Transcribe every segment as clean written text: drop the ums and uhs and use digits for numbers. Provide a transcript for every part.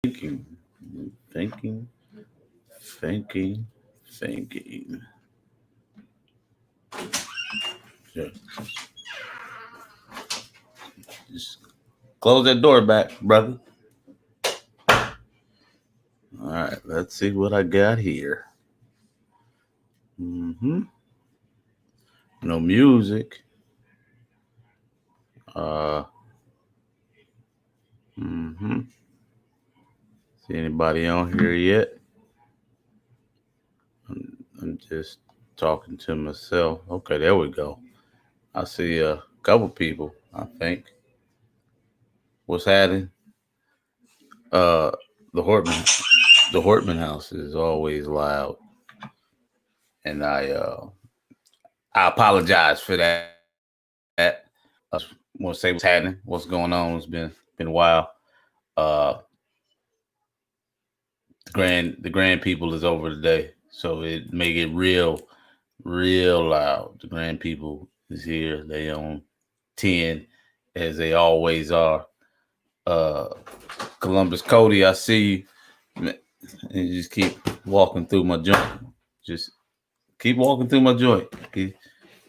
Thinking, thinking, thinking, thinking. Yeah. Just close that door back, brother. All right, let's see what I got here. Mm-hmm. No music. Uh. Mm-hmm. See anybody on here yet? I'm just talking to myself. Okay, there we go. I see a couple people. I think. What's happening? Uh, the Hortman, the Hortman house is always loud, and I apologize for that. I just want to say what's happening, what's going on. It's been a while. Uh, the grand people is over today, so it make it real loud. The grand people is here. They on 10 as they always are. Uh, Columbus Cody, I see you. And you just keep walking through my joint. Just keep walking through my joint. Keep,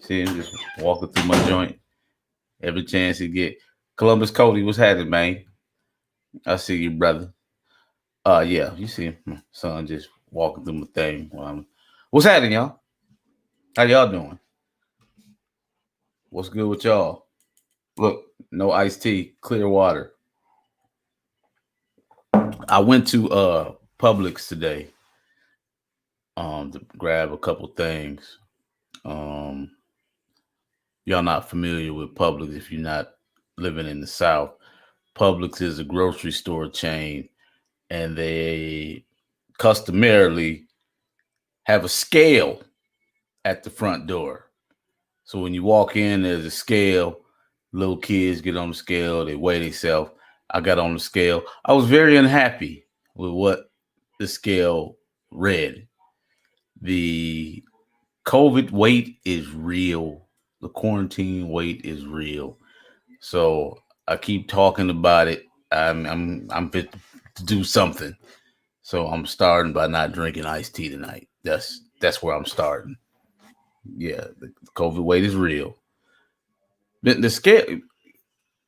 see him just walking through my joint every chance he get. Columbus Cody, what's happening, man? I see you, brother. Yeah, you see my son just walking through my thing. What's happening, y'all? How y'all doing? What's good with y'all? Look, no iced tea, clear water. I went to Publix today to grab a couple things. Um y'all not familiar with Publix if you're not living in the South. Publix is a grocery store chain and they customarily have a scale at the front door. So when you walk in, there's a scale. Little kids get on the scale, they weigh themselves. I got on the scale. I was very unhappy with what the scale read. The COVID weight is real. The quarantine weight is real. So I keep talking about it. I'm fit to do something. So I'm starting by not drinking iced tea tonight. That's where I'm starting. Yeah, the COVID weight is real. The scale,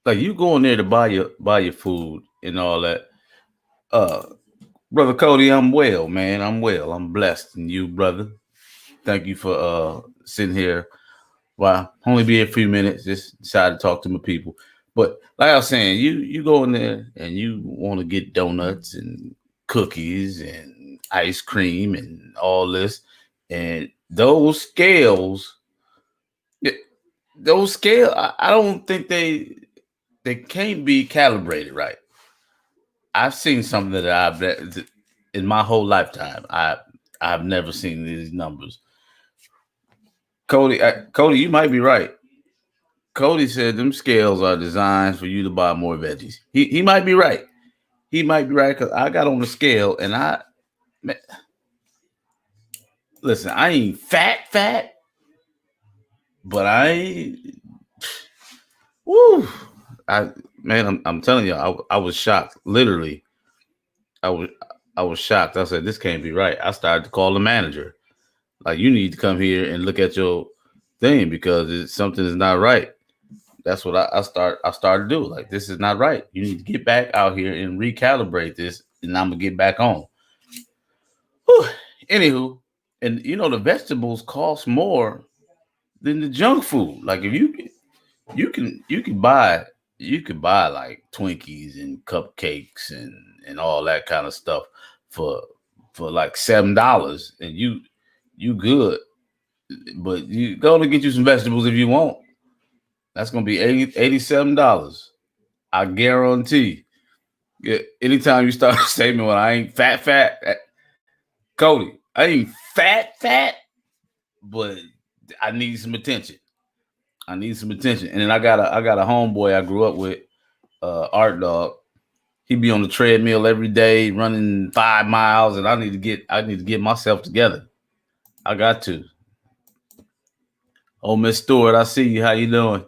like you going there to buy your food and all that. Uh, brother Cody, I'm well, man. I'm well. I'm blessed, and you, brother. Thank you for sitting here. Well, only be a few minutes. Just decided to talk to my people. But like I was saying, you go in there and you want to get donuts and cookies and ice cream and all this, and those scales, th- those scale, I don't think they can't be calibrated right. I've seen something that in my whole lifetime. I've never seen these numbers. Cody, you might be right. Cody said them scales are designed for you to buy more veggies. He might be right. He might be right because I got on the scale and man, listen. I ain't fat, but I ain't. Woo! I man, I'm telling you, I was shocked. Literally, I was I was shocked. I said this can't be right. I started to call the manager. Like you need to come here and look at your thing because something is not right. That's what I started to do. Like this is not right. You need to get back out here and recalibrate this, and I'm gonna get back on. Whew. Anywho, and the vegetables cost more than the junk food. Like if you can buy like Twinkies and cupcakes and all that kind of stuff for like $7, and you good. But you go to get you some vegetables if you want. That's gonna be $87. I guarantee. Yeah, anytime you start a statement when I ain't fat, Cody, I ain't fat, but I need some attention. I need some attention. And then I got a homeboy I grew up with, Art Dog. He be on the treadmill every day, running 5 miles, and I need to get myself together. I got to. Oh, Miss Stewart, I see you. How you doing?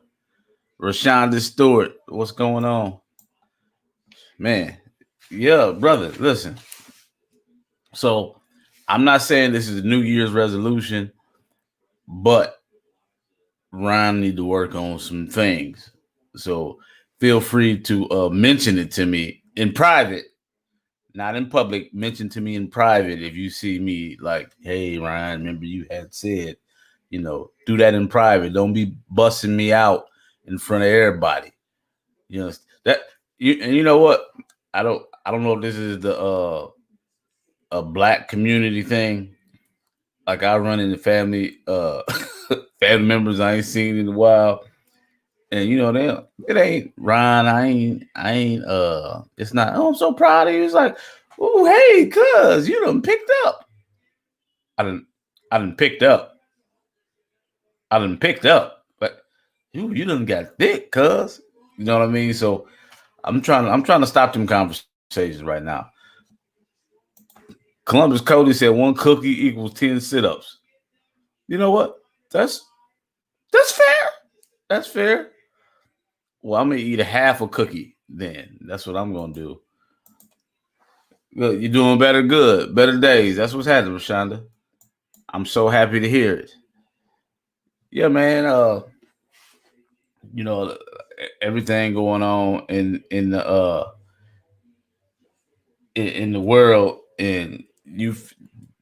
Rashonda Stewart, what's going on? Man, Yeah, brother. Listen. So I'm not saying this is a New Year's resolution, but Ryan need to work on some things. So feel free to mention it to me in private, not in public. Mention to me in private if you see me like, hey Ryan, remember you had said, do that in private. Don't be busting me out in front of everybody. You know that and you know what? I don't know if this is the a black community thing. Like I run into family family members I ain't seen in a while. And it ain't Ron, it's not, oh, I'm so proud of you. It's like, oh hey, cuz you done picked up. I done I done picked up. I done picked up. But you done got thick, cuz. You know what I mean? So I'm trying to stop them conversations right now. Columbus Cody said one cookie equals 10 sit-ups. You know what? That's fair. That's fair. Well, I'm gonna eat a half a cookie then. That's what I'm gonna do. Good, you're doing better. Good, better days. That's what's happening, Rashonda. I'm so happy to hear it. Yeah, man. You know, everything going on in the in the world, and you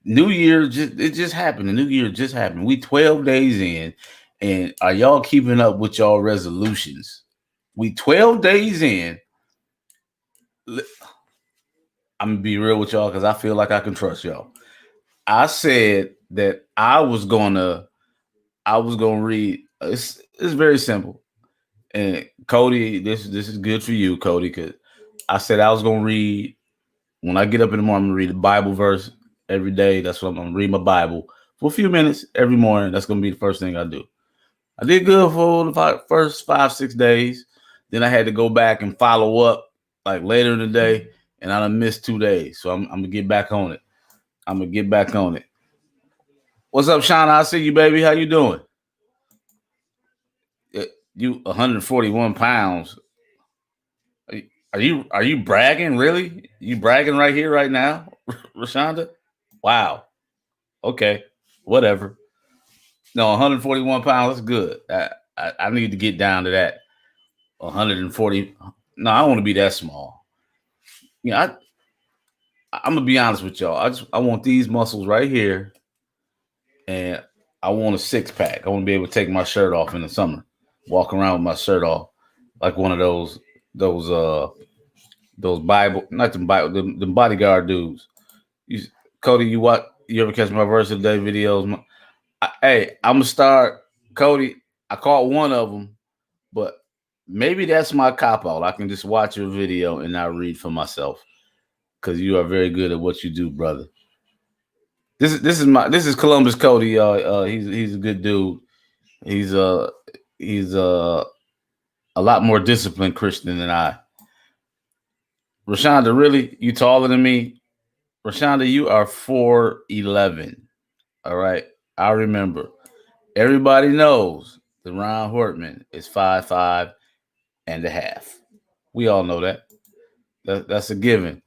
New Year just happened. The New Year just happened. We 12 days in, and are y'all keeping up with y'all resolutions? We 12 days in. I'm gonna be real with y'all because I feel like I can trust y'all. I said that I was gonna read. It's very simple. And Cody, this is good for you, Cody, because I said I was gonna read when I get up in the morning. I'm gonna read the Bible verse every day. That's what I'm gonna read my Bible for a few minutes every morning. That's gonna be the first thing I do. I did good for the first 5 6 days. Then I had to go back and follow up like later in the day, and I done missed 2 days. So I'm gonna get back on it. I'm gonna get back on it. What's up, Shauna? I see you, baby. How you doing? You 141 pounds. Are you bragging? Really? You bragging right here, right now, Rashonda? Wow. Okay. Whatever. No, 141 pounds. That's good. I need to get down to that. 140. No, I don't want to be that small. I'm gonna be honest with y'all. I want these muscles right here, and I want a 6 pack. I want to be able to take my shirt off in the summer, walk around with my shirt off, like one of those those Bible, not the Bible, the bodyguard dudes. You, Cody, you ever catch my verse of the day videos? Hey, I'm gonna start, Cody. I caught one of them, but maybe that's my cop out. I can just watch your video and not read for myself because you are very good at what you do, brother. This is Columbus Cody, y'all. He's a good dude. He's he's a lot more disciplined Christian than I. Rashonda, really, you taller than me? Rashonda, you are 4'11". All right. I remember. Everybody knows that Ron Hortman is 5'5" and a half. We all know that. That's a given.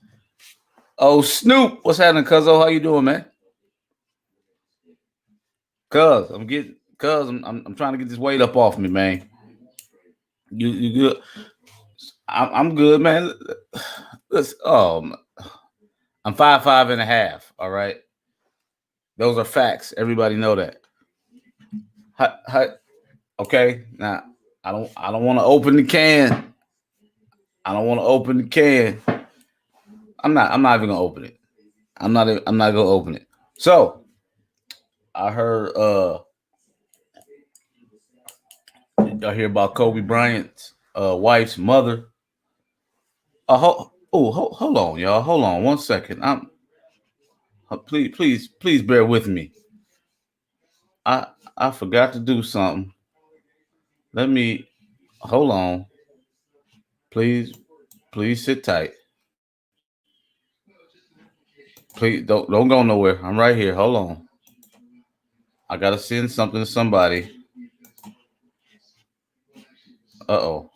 Oh, Snoop, what's happening, Cuzzo? How you doing, man? I'm trying to get this weight up off me, man. You good? I'm good, man. Listen, I'm 5'5" and a half. All right. Those are facts. Everybody know that. Hi, okay. Now I don't want to open the can. I don't want to open the can. I'm not even gonna open it. I'm not gonna open it. So I heard y'all hear about Kobe Bryant's wife's mother. Hold on, y'all. Hold on 1 second. Please bear with me. I I forgot to do something. Let me hold on. Please sit tight. Please don't go nowhere. I'm right here. Hold on. I gotta send something to somebody. Uh oh.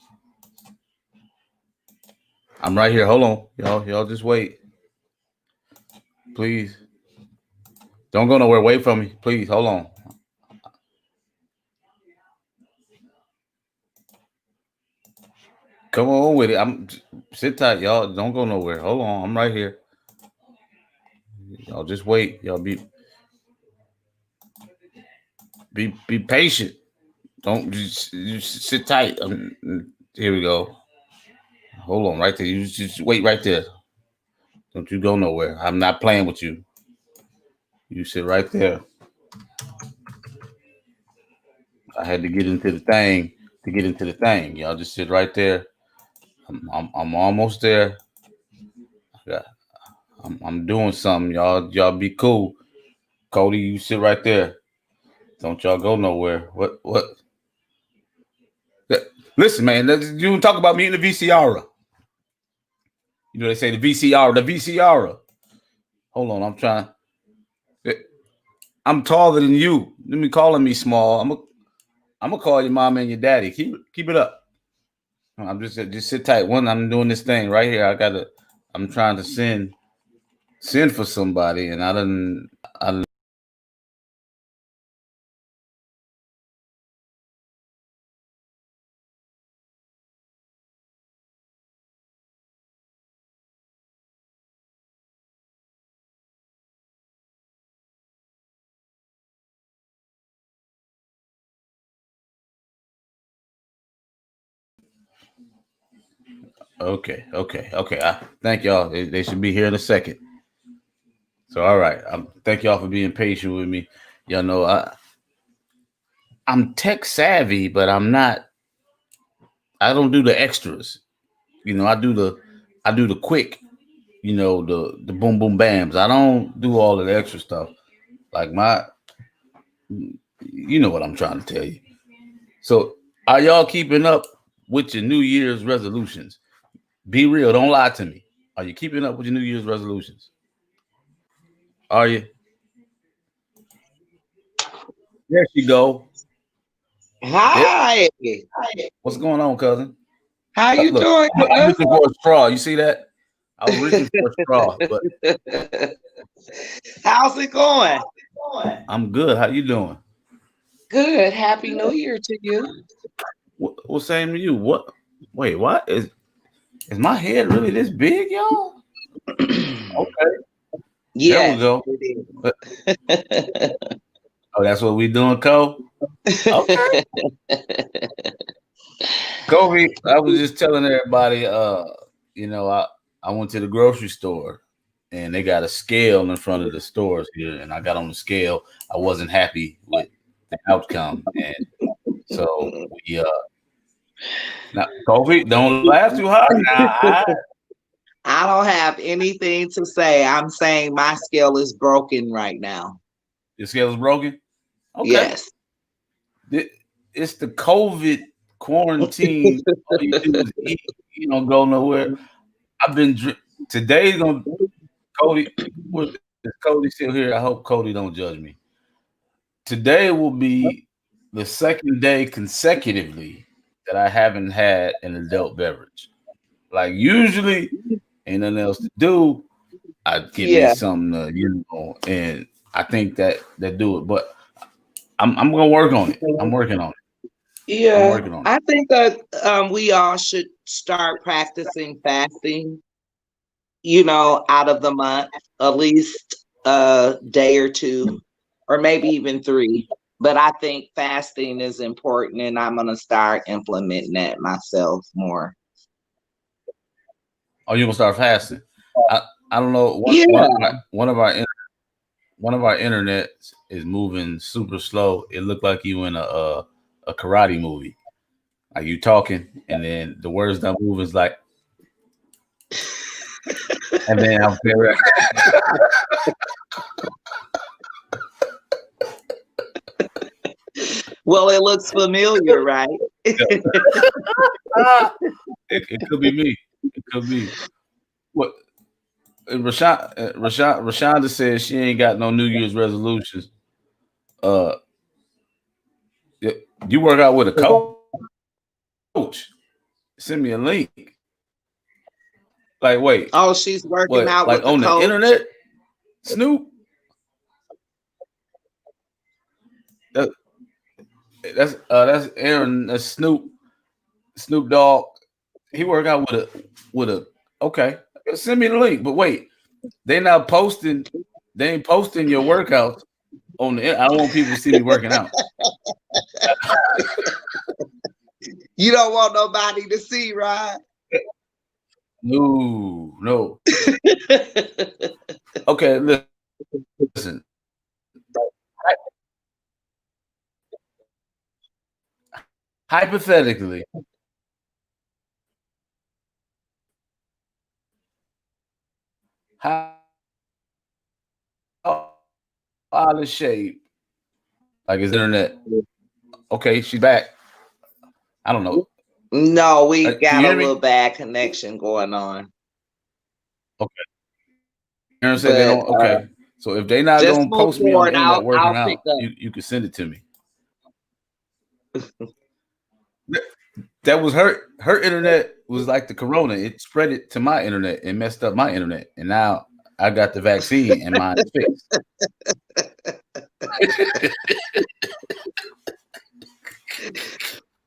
I'm right here. Hold on, y'all just wait, please. Don't go nowhere. Wait for me, please. Hold on. Come on with it. I'm sit tight, y'all. Don't go nowhere. Hold on. I'm right here. Y'all just wait. Y'all be patient. Don't just sit tight. Here we go. Hold on, right there. You just wait right there. Don't you go nowhere. I'm not playing with you. You sit right there. I had to get into the thing to get into the thing. Y'all just sit right there. I'm almost there. Yeah, I'm doing something. Y'all be cool. Cody, you sit right there. Don't y'all go nowhere. What? Listen, man. You talk about me in the VCR. You know they say the VCR, the VCR. Hold on, I'm trying. I'm taller than you. Let me calling me small. I'm gonna call your mom and your daddy. Keep it up. I'm just sit tight. One, I'm doing this thing right here. I'm trying to send for somebody, and I didn't. Okay. Thank y'all. They should be here in a second. So all right. Thank y'all for being patient with me. Y'all know I'm tech savvy, but I'm not. I don't do the extras. I do the quick. The boom boom bams. I don't do all of the extra stuff. Like you know what I'm trying to tell you. So are y'all keeping up with your New Year's resolutions? Be real. Don't lie to me. Are you keeping up with your New Year's resolutions? Are you? There she go. There. Hi, What's going on, cousin? how you Look, doing, I'm Cliff? reaching for a straw. You see that? I was reaching for a straw, but How's it going? I'm good. How you doing? Good. Happy New Year to you. What same to you? What? Wait, what is my head really this big, y'all? Okay, there we Yes, go. it Uh, is. Oh, that's what we doing, Cole. Okay, Kobe. I was just telling everybody. I went to the grocery store, and they got a scale in front of the stores here, and I got on the scale. I wasn't happy with the outcome, and so we now Kobe, don't laugh too hard. Now, I don't have anything to say. I'm saying my scale is broken right now. your scale is broken. Okay, Yes. Th- it's the COVID quarantine. All you do is eat. You don't go nowhere. I've been today's gonna Cody. Is Cody still here? I hope Cody don't judge me. Today will be the second day consecutively that I haven't had an adult beverage. Like usually, ain't nothing else to do. I'd get me Yeah. something, and I think that do it. But I'm gonna work on it. I'm working on it. I'm Yeah. working on it. I think that we all should start practicing fasting, out of the month, at least a day or two, or maybe even three. But I think fasting is important, and I'm going to start implementing that myself more. Oh, you gonna start fasting? I I don't know. Yeah, One of our internets is moving super slow. It looked like you in a karate movie. Like you talking, and then the words that move is like, and then I'm saying, well, it looks familiar, right? ah, it could be me. It could be. What Rashonda says she ain't got no New Year's resolutions. Uh, you work out with a coach. Send me a link. Like, wait, Oh, she's working what? out Like with the on the coach. internet? Snoop? That, that's Aaron. That's Snoop. Snoop Dogg. He work out with a. Okay, send me the link. But wait, they not posting. They ain't posting your workouts on the. I don't want people to see me working out. You don't want nobody to see, right? No, no. Okay, listen. Hypothetically, how out of shape? Like is internet? Okay, she's back. I don't know. No, we Can got you a hear little me? bad connection going on. Okay. Aaron said they But don't. Okay. So if they not just gonna move post me on the forward. internet working I'll pick out, up. you can send it to me. That was her internet was like the corona. It spread it to my internet and messed up my internet. And now I got the vaccine and mine is fixed.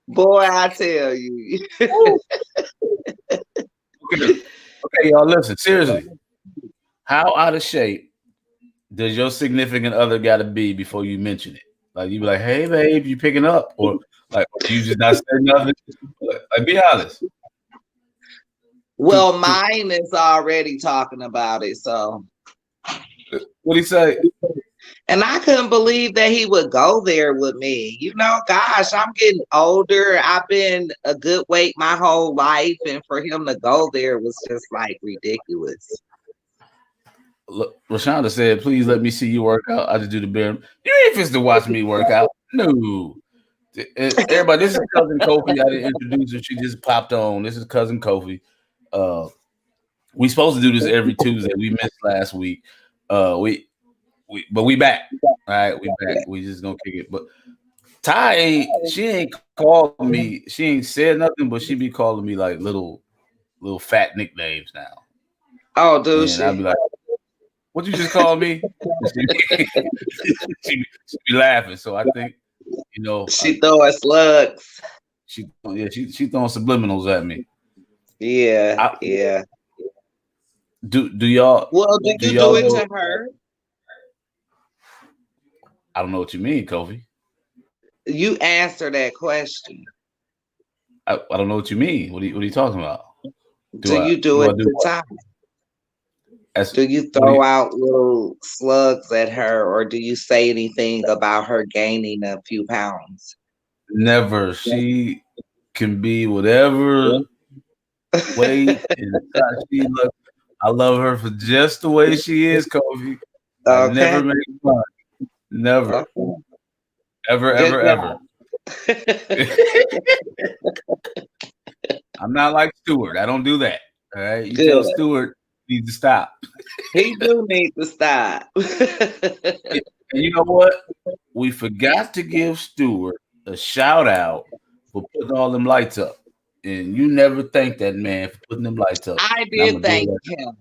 Boy, I tell you. Okay. Okay, y'all listen, seriously. How out of shape does your significant other gotta be before you mention it? Like you be like, hey babe, you picking up? Or like you just not saying nothing? Like be honest. Well, To mine is already talking about it, so. what he say? And I couldn't believe that he would go there with me. Gosh, I'm getting older. I've been a good weight my whole life, and for him to go there was just like ridiculous. Look, Rashonda said, please let me see you work out. I just do the bare. You ain't supposed to watch me work out. No. Everybody, this is cousin Kofi. I didn't introduce her. She just popped on. This is cousin Kofi. Uh, we supposed to do this every Tuesday. We missed last week. But we back. All right, we back. We just gonna kick it. But Ty ain't. She ain't called me. She ain't said nothing, but she be calling me like little fat nicknames now. Oh, do And I'd she? be like, "What you just called me?" She be laughing. So I think you know She throwing slugs. she throwing subliminals at me. Yeah, I, yeah. do y'all Well, do do you do y'all it know? to her? I don't know what you mean, Kofi. You answer that question. I don't know what you mean. What are you talking about? Do you do Do it I do to what? Ty? As Do you what do throw you out little slugs at her, or do you say anything about her gaining a few pounds? never? She can be whatever weight and size she look. I love her for just the way she is, Kofi. I never Okay. make fun. Never. Okay. Ever, Good ever, ever. job. I'm not like Stewart. I don't do that. All right. You tell Good. Stewart he needs to stop. He do need to stop. And you know what? We forgot to give Stewart a shout out for putting all them lights up. And you never thank that man for putting them lights up. I And I'm did gonna do thank it. him.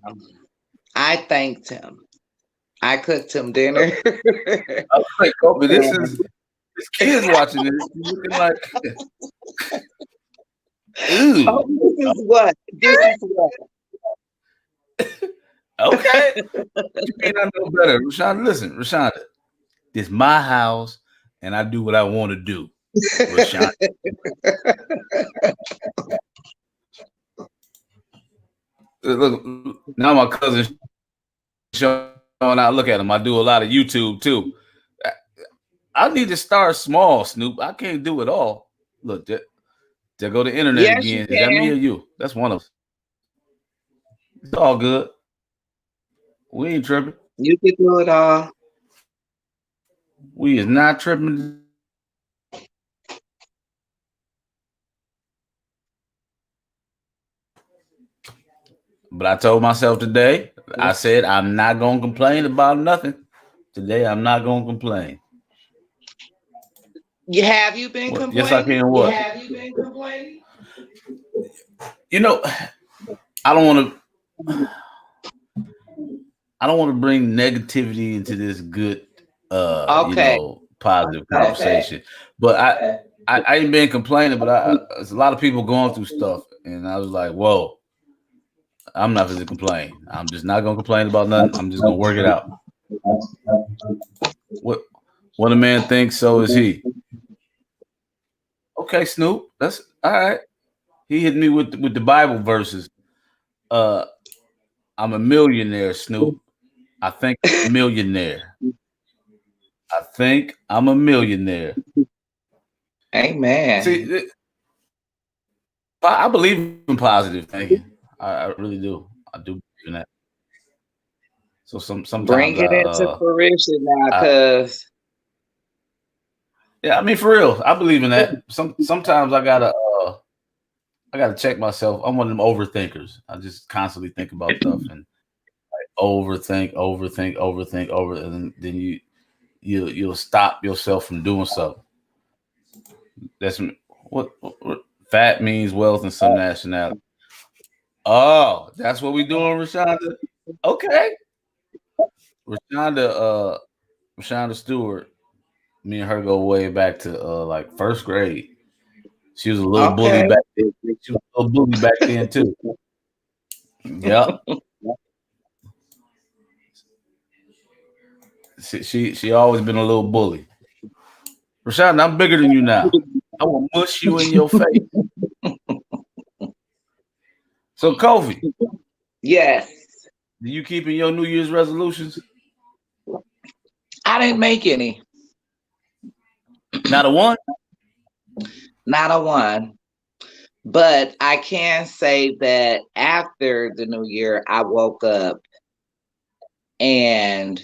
I thanked him. I cooked him dinner. I was like, Kobe, this kids watching this looking like Oh, ooh. this is what. This is what. Okay. You may not know better. Rashonda, listen, Rashonda, this my house and I do what I want to do. Rashonda. Look, now my cousin showing out. Look at him. I do a lot of YouTube too. I need to start small, Snoop. I can't do it all. Look, there go the internet Yes, you again. Is that me can. or you? That's one of us. It's all good. We ain't tripping. You can do it all. We is not tripping. But I told myself today, I said I'm not gonna complain about nothing. Today I'm not gonna complain. Have you been What? Yes, I complaining? can. What? You know, I don't want to. I don't want to bring negativity into this good, Okay. positive conversation. But I ain't been complaining, but there's a lot of people going through stuff, and I was like, whoa, I'm not going to complain. I'm just not going to complain about nothing. I'm just going to work it out. What a man thinks, so is he. Okay, Snoop, that's all right. He hit me with the Bible verses. Uh, I'm a millionaire, Snoop. I think I'm a millionaire. I think I'm a millionaire. Amen. See, I believe in positive thinking. I really do. I do believe in that. So sometimes Bring it into fruition now, I cause yeah, I mean for real, I believe in that. Sometimes I gotta check myself. I'm one of them overthinkers. I just constantly think about stuff and overthink, and then you'll stop yourself from doing something. That's what fat means wealth in some nationality. Oh, that's what we doing, Rashonda. Okay, Rashonda. Rashonda Stewart. Me and her go way back to like first grade. She was a little bully okay. back then. She was a little bully back then too. Yep. She always been a little bully. Rashonda, I'm bigger than you now. I will mush you in your face. So Kofi, Yes. do you keep in your New Year's resolutions? I didn't make any. Not a one. Not a one. But I can say that after the new year, I woke up and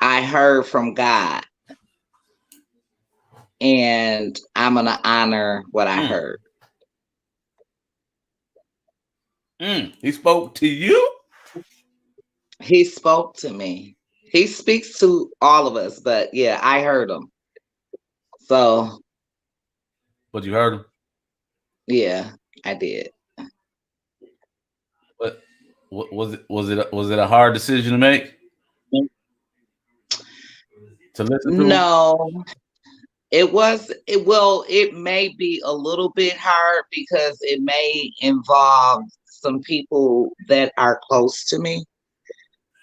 I heard from God, and I'm going to honor what I Mm, heard. He spoke to you, He spoke to me. He speaks to all of us, but yeah, I heard him. So but you heard him. yeah, I did. But was it a hard decision to make to listen to him? No, it may be a little bit hard because it may involve some people that are close to me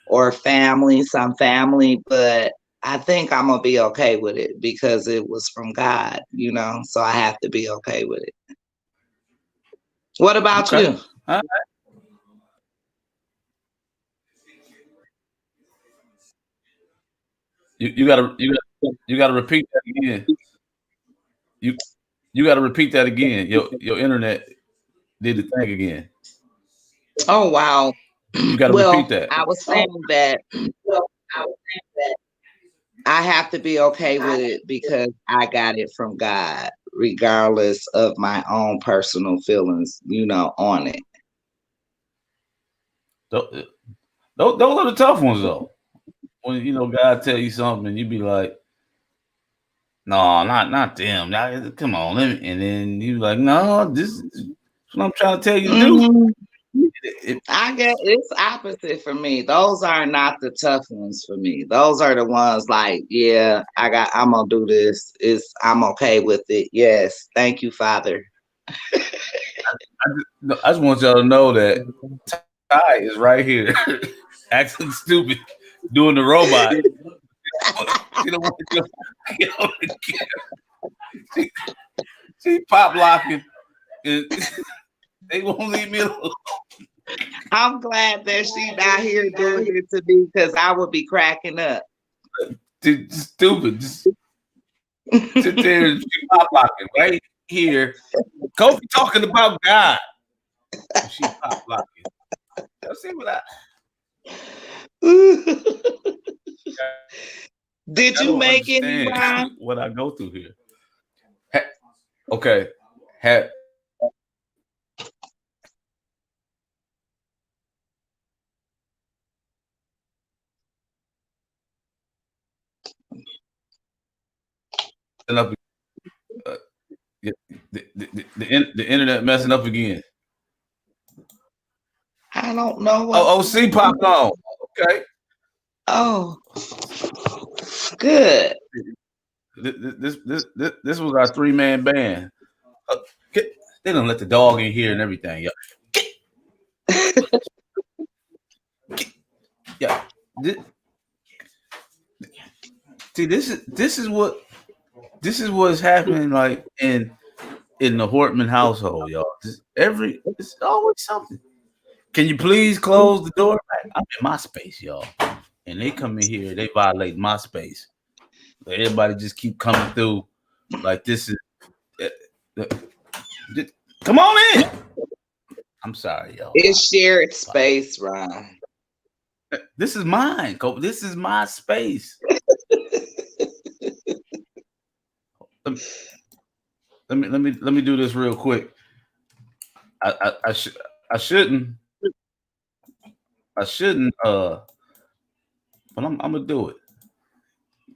or some family, but I think I'm gonna be okay with it because it was from God, so I have to be okay with it. What about Okay. you? All right. You gotta repeat that again. You you gotta repeat that again. Your internet did the thing again. Oh wow. You gotta repeat Well, that. I was saying that I have to be okay with it because I got it from God, regardless of my own personal feelings, on it. Those, those are the tough ones though. When God tell you something and you be like, no, not them. Come on, and then you like, no, this is what I'm trying to tell you to do. Mhm. It- I get it's opposite for me. Those are not the tough ones for me. Those are the ones like, yeah, I'm gonna do this. I'm okay with it. Yes. Thank you, Father. I just want y'all to know that Ty is right here, acting stupid, doing the robot. She don't want to get on the camera. She pop locking, and they won't leave me alone. I'm glad that she not here doing it to me because I would be cracking up. Stupid. Just sit there and she pop locking right here. Kofi talking about God. And she pop locking. Y'all see what Did I you don't make any, understand Ron? what I go through here. Okay. Had up uh, the internet messing up again. I don't know Oh, what's OC going popped on. on. Okay. Oh, good. This was our 3-man band. Uh, they don't let the dog in here and everything. Yeah, yeah. See, this is what's happening like in the Hortman household, y'all. It's always something. Can you please close the door? I'm in my space, y'all, and they come in here. They violate my space. Everybody just keep coming through like this is. uh, uh, Come on in. I'm sorry, y'all. It's shared space, Ron. This is mine. This is my space. Let let me do this real quick. I shouldn't I shouldn't but I'm gonna do it.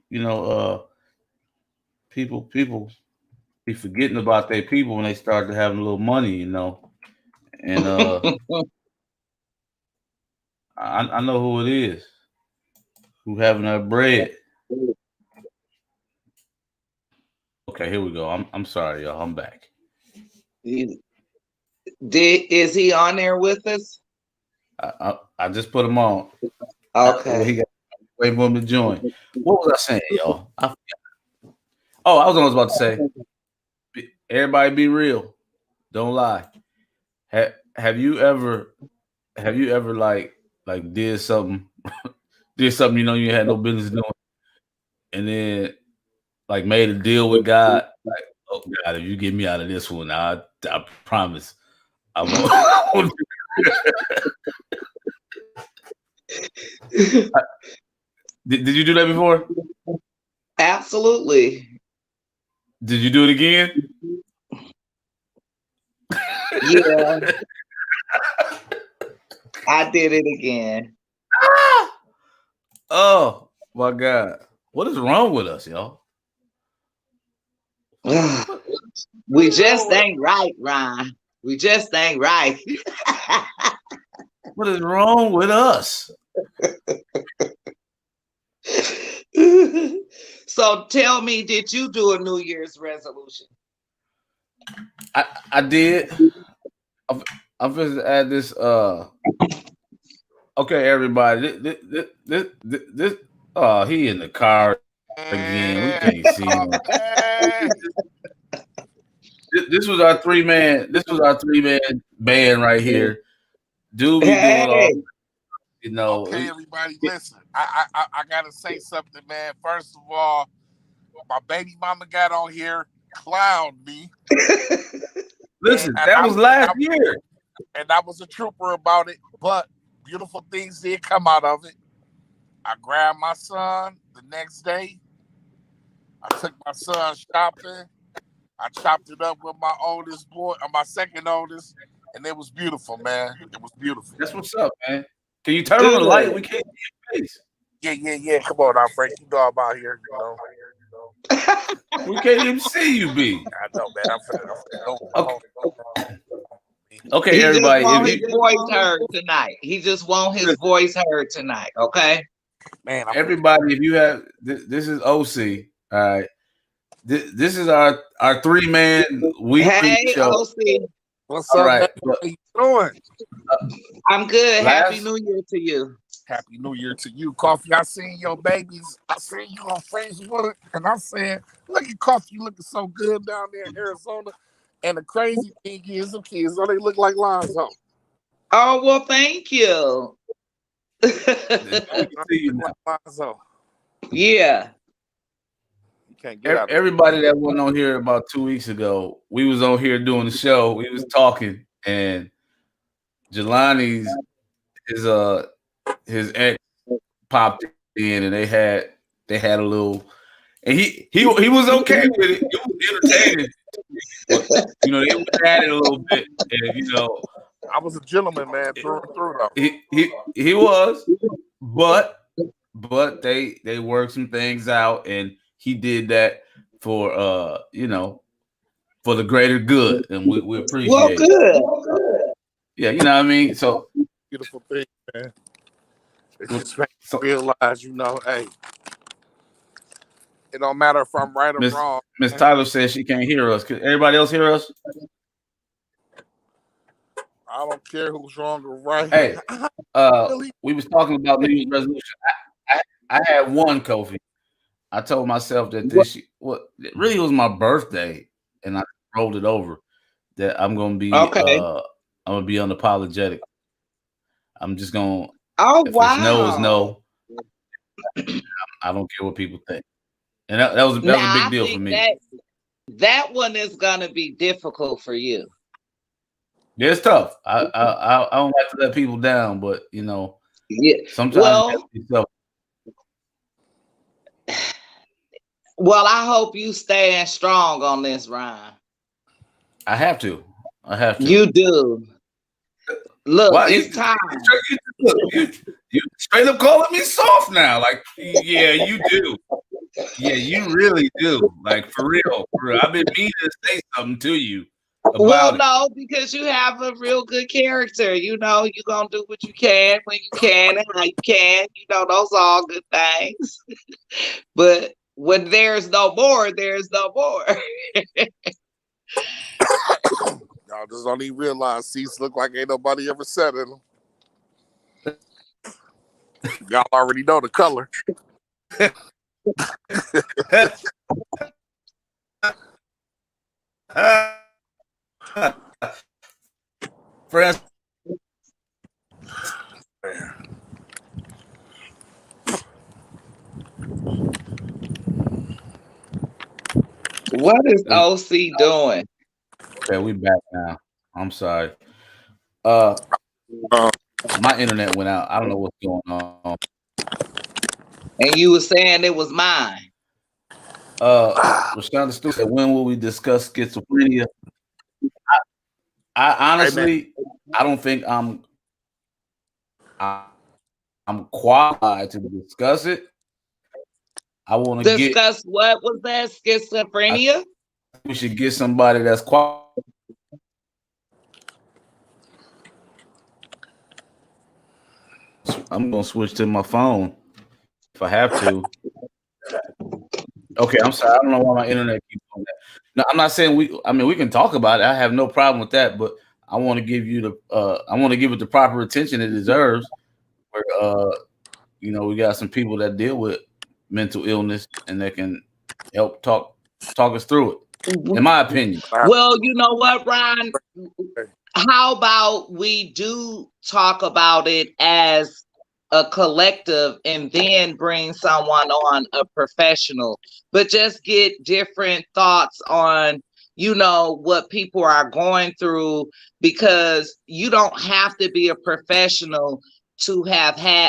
You know, people be forgetting about their people when they start to having a little money, you know. And I know who it is who having their bread. Okay, here we go. I'm sorry, y'all. I'm back. Is he on there with us? I just put him on. He Okay. got wait for him to join. What was I saying, y'all? Oh, I was almost about to say, everybody be real. Don't lie. Have you ever like did something you know you had no business doing, and then like made a deal with God? Like, oh God, if you get me out of this one, I promise I won't. Did you do that before? Absolutely. Did you do it again? Yeah, I did it again. Oh my God. What is wrong with us, y'all? What, what We is wrong just with ain't right, Ron. We just ain't right. what is wrong with us? So tell me, did you do a New Year's resolution? I did. I'm, I'm supposed to add this. Okay, everybody. He in the car again. We can't see him. This was our 3-man. This was our 3-man band right here. Dude be doing all. Hey, You know. Okay, everybody, listen. I gotta say something, man. First of all, my baby mama got on here, clowned me, and, Listen, and that I was last year. and I was a trooper about it. But beautiful things did come out of it. I grabbed my son the next day. I took my son shopping. I chopped it up with my oldest boy, or my second oldest, and it was beautiful, man. It was beautiful. That's what's up, man. Can you turn on the light? good. We can't see your face. Yeah. Come on now, Frank. You know I'm out here, you know. We can't even see you, B. I know, man. I'm finna Okay, go. okay, He just everybody. If want you his voice heard tonight. He just want his voice heard tonight. Okay. Man, I'm finna. everybody, if you have this is OC. All right. This is our 3-man weekly Hey, show. OC. What's All up, man? right. But How you doing? I'm good. Happy last New Year to you. Happy New Year to you, Coffee. I seen your babies. I seen you on Facebook, and I said, "Look at Coffee looking so good down there in Arizona." And the crazy thing is, them kids, oh, they look like Lonzo. Oh, well, thank you. we can see you Look now. like Lonzo. Yeah. You can't get out of it. Everybody that went on here about 2 weeks ago, we was on here doing the show. We was talking, and Jelani's his ex popped in, and they had a little, and he was okay with it. It was entertaining, but you know they went at it a little bit, and you know I was a gentleman, man, through and through, though. he was, but they worked some things out, and he did that for for the greater good, and we Well, appreciate it. good. Yeah, you know what I mean. So beautiful thing, man. It Well, just makes so, me realize, hey, it don't matter if I'm right or Miss wrong. Miss Man. Tyler says she can't hear us. Can everybody else hear us? I don't care who's wrong or right. Hey, Really? we was talking about New Year's resolution. I had one, Kofi. I told myself that it really was my birthday, and I rolled it over. That Okay. I'm gonna be unapologetic. I'm just gonna, Oh if it's no, it's wow. no. I don't care what people think, and that was a Now big I deal for think me. that one is gonna be difficult for you. Yeah, it's tough. I don't like to let people down, but Yeah. sometimes you have Well, to be self. well, I hope you stand strong on this, Ryan. I have to. I have to. You do. Look, Why it's time. you straight up calling me soft now? Like, yeah, you do. Yeah, you really do. Like for real, for real. I've been meaning to say something to you Well, about it. no, because you have a real good character. You're gonna do what you can when you can and how you can. Those are all good things. But when there's no more, there's no more. Y'all just don't even realize seats look like ain't nobody ever sat in them. Y'all already know the color. Friends, What is OC doing? okay, we back now. I'm sorry. Uh, Uh, my internet went out. I don't know what's going on. And you were saying it was mine. Rashonda Stewart said, "When will we discuss schizophrenia?" I hey man, honestly, I don't think I'm qualified to discuss it. I want to get. Discuss what was that? I think Schizophrenia? we should get somebody that's qualified. I'm gonna switch to my phone if I have to. Okay, I'm sorry. I don't know why my internet keeps doing that. No, I'm not saying we. I mean, we can talk about it. I have no problem with that, but I want to give you the. I want to give it the proper attention it deserves. Where we got some people that deal with mental illness and that can help talk us through it. In my opinion, Well, you know what, Ron? How about we do talk about it as a collective and then bring someone on, a professional, but just get different thoughts on what people are going through, because you don't have to be a professional to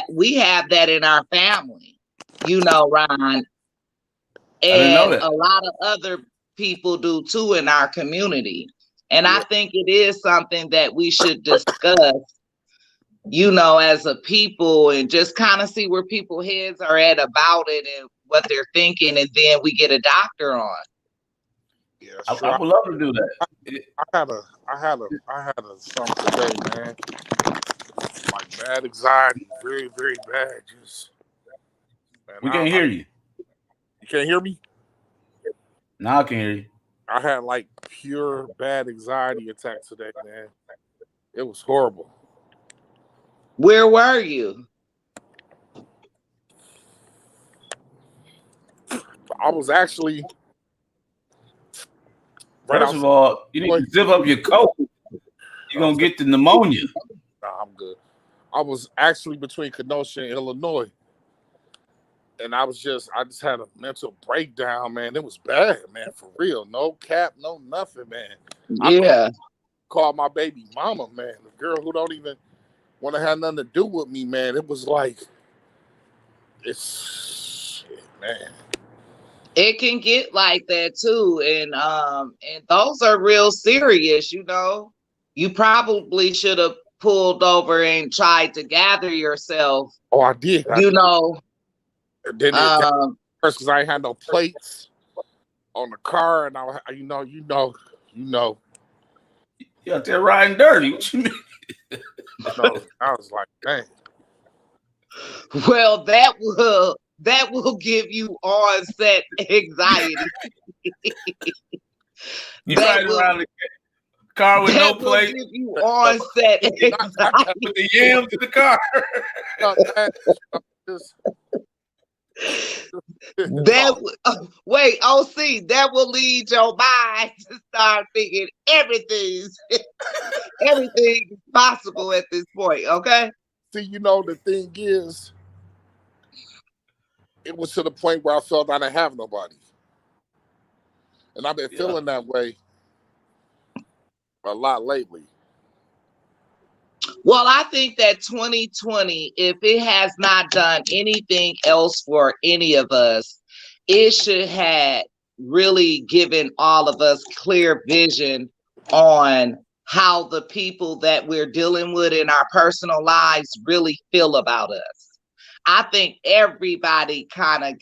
we have that in our family, Ron, I didn't know and that. a lot of other people do too in our community. And I yeah, think it is something that we should discuss, as a people, and just kind of see where people's heads are at about it and what they're thinking. And then we get a doctor on. yeah, I sure. would love to do that. I had a something today, man. Like bad anxiety, very, very bad. Just man, We can't hear you. you can't hear me. Now I can hear you. I had like pure bad anxiety attack today, man. It was horrible. Where were you? I was actually right First of outside. all, you need to zip up your coat. You're gonna get the pneumonia. Nah, I'm good. I was actually between Kenosha and Illinois, and I just had a mental breakdown, man. It was bad, man, for real. No cap, no nothing, man. I Yeah. called my baby mama, man, the girl who don't even want to have nothing to do with me, man. It was like, it's shit, man. It can get like that too. And those are real serious, You probably should have pulled over and tried to gather yourself, Oh, I did. you know. And then it got Um, worse because I ain't had no plates on the car, and you know. You out there riding dirty. What you mean? I was like, dang. Well, that will give you onset anxiety. You that riding will around the car with no that will plate give you onset I got with the yams in the car. that. Just, wait, OC, that will lead your mind to start thinking everything's possible at this point. Okay. see, the thing is, it was to the point where I felt I didn't have nobody, and I've been Yeah. feeling that way a lot lately. Well, I think that 2020, if it has not done anything else for any of us, it should have really given all of us clear vision on how the people that we're dealing with in our personal lives really feel about us. I think everybody kind of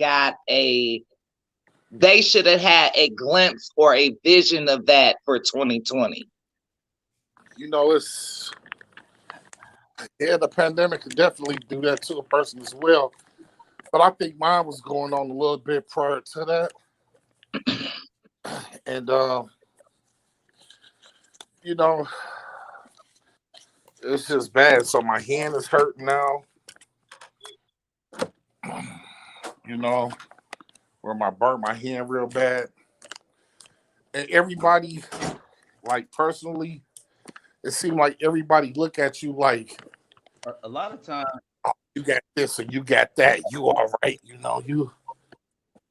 they should have had a glimpse or a vision of that for 2020. It's the pandemic could definitely do that to a person as well. But I think mine was going on a little bit prior to that. And it's just bad. So my hand is hurting now. Where I burnt my hand real bad. And everybody, like personally, it seemed like everybody look at you like A lot of times, oh, you got this or you got that. You all right. Oh, you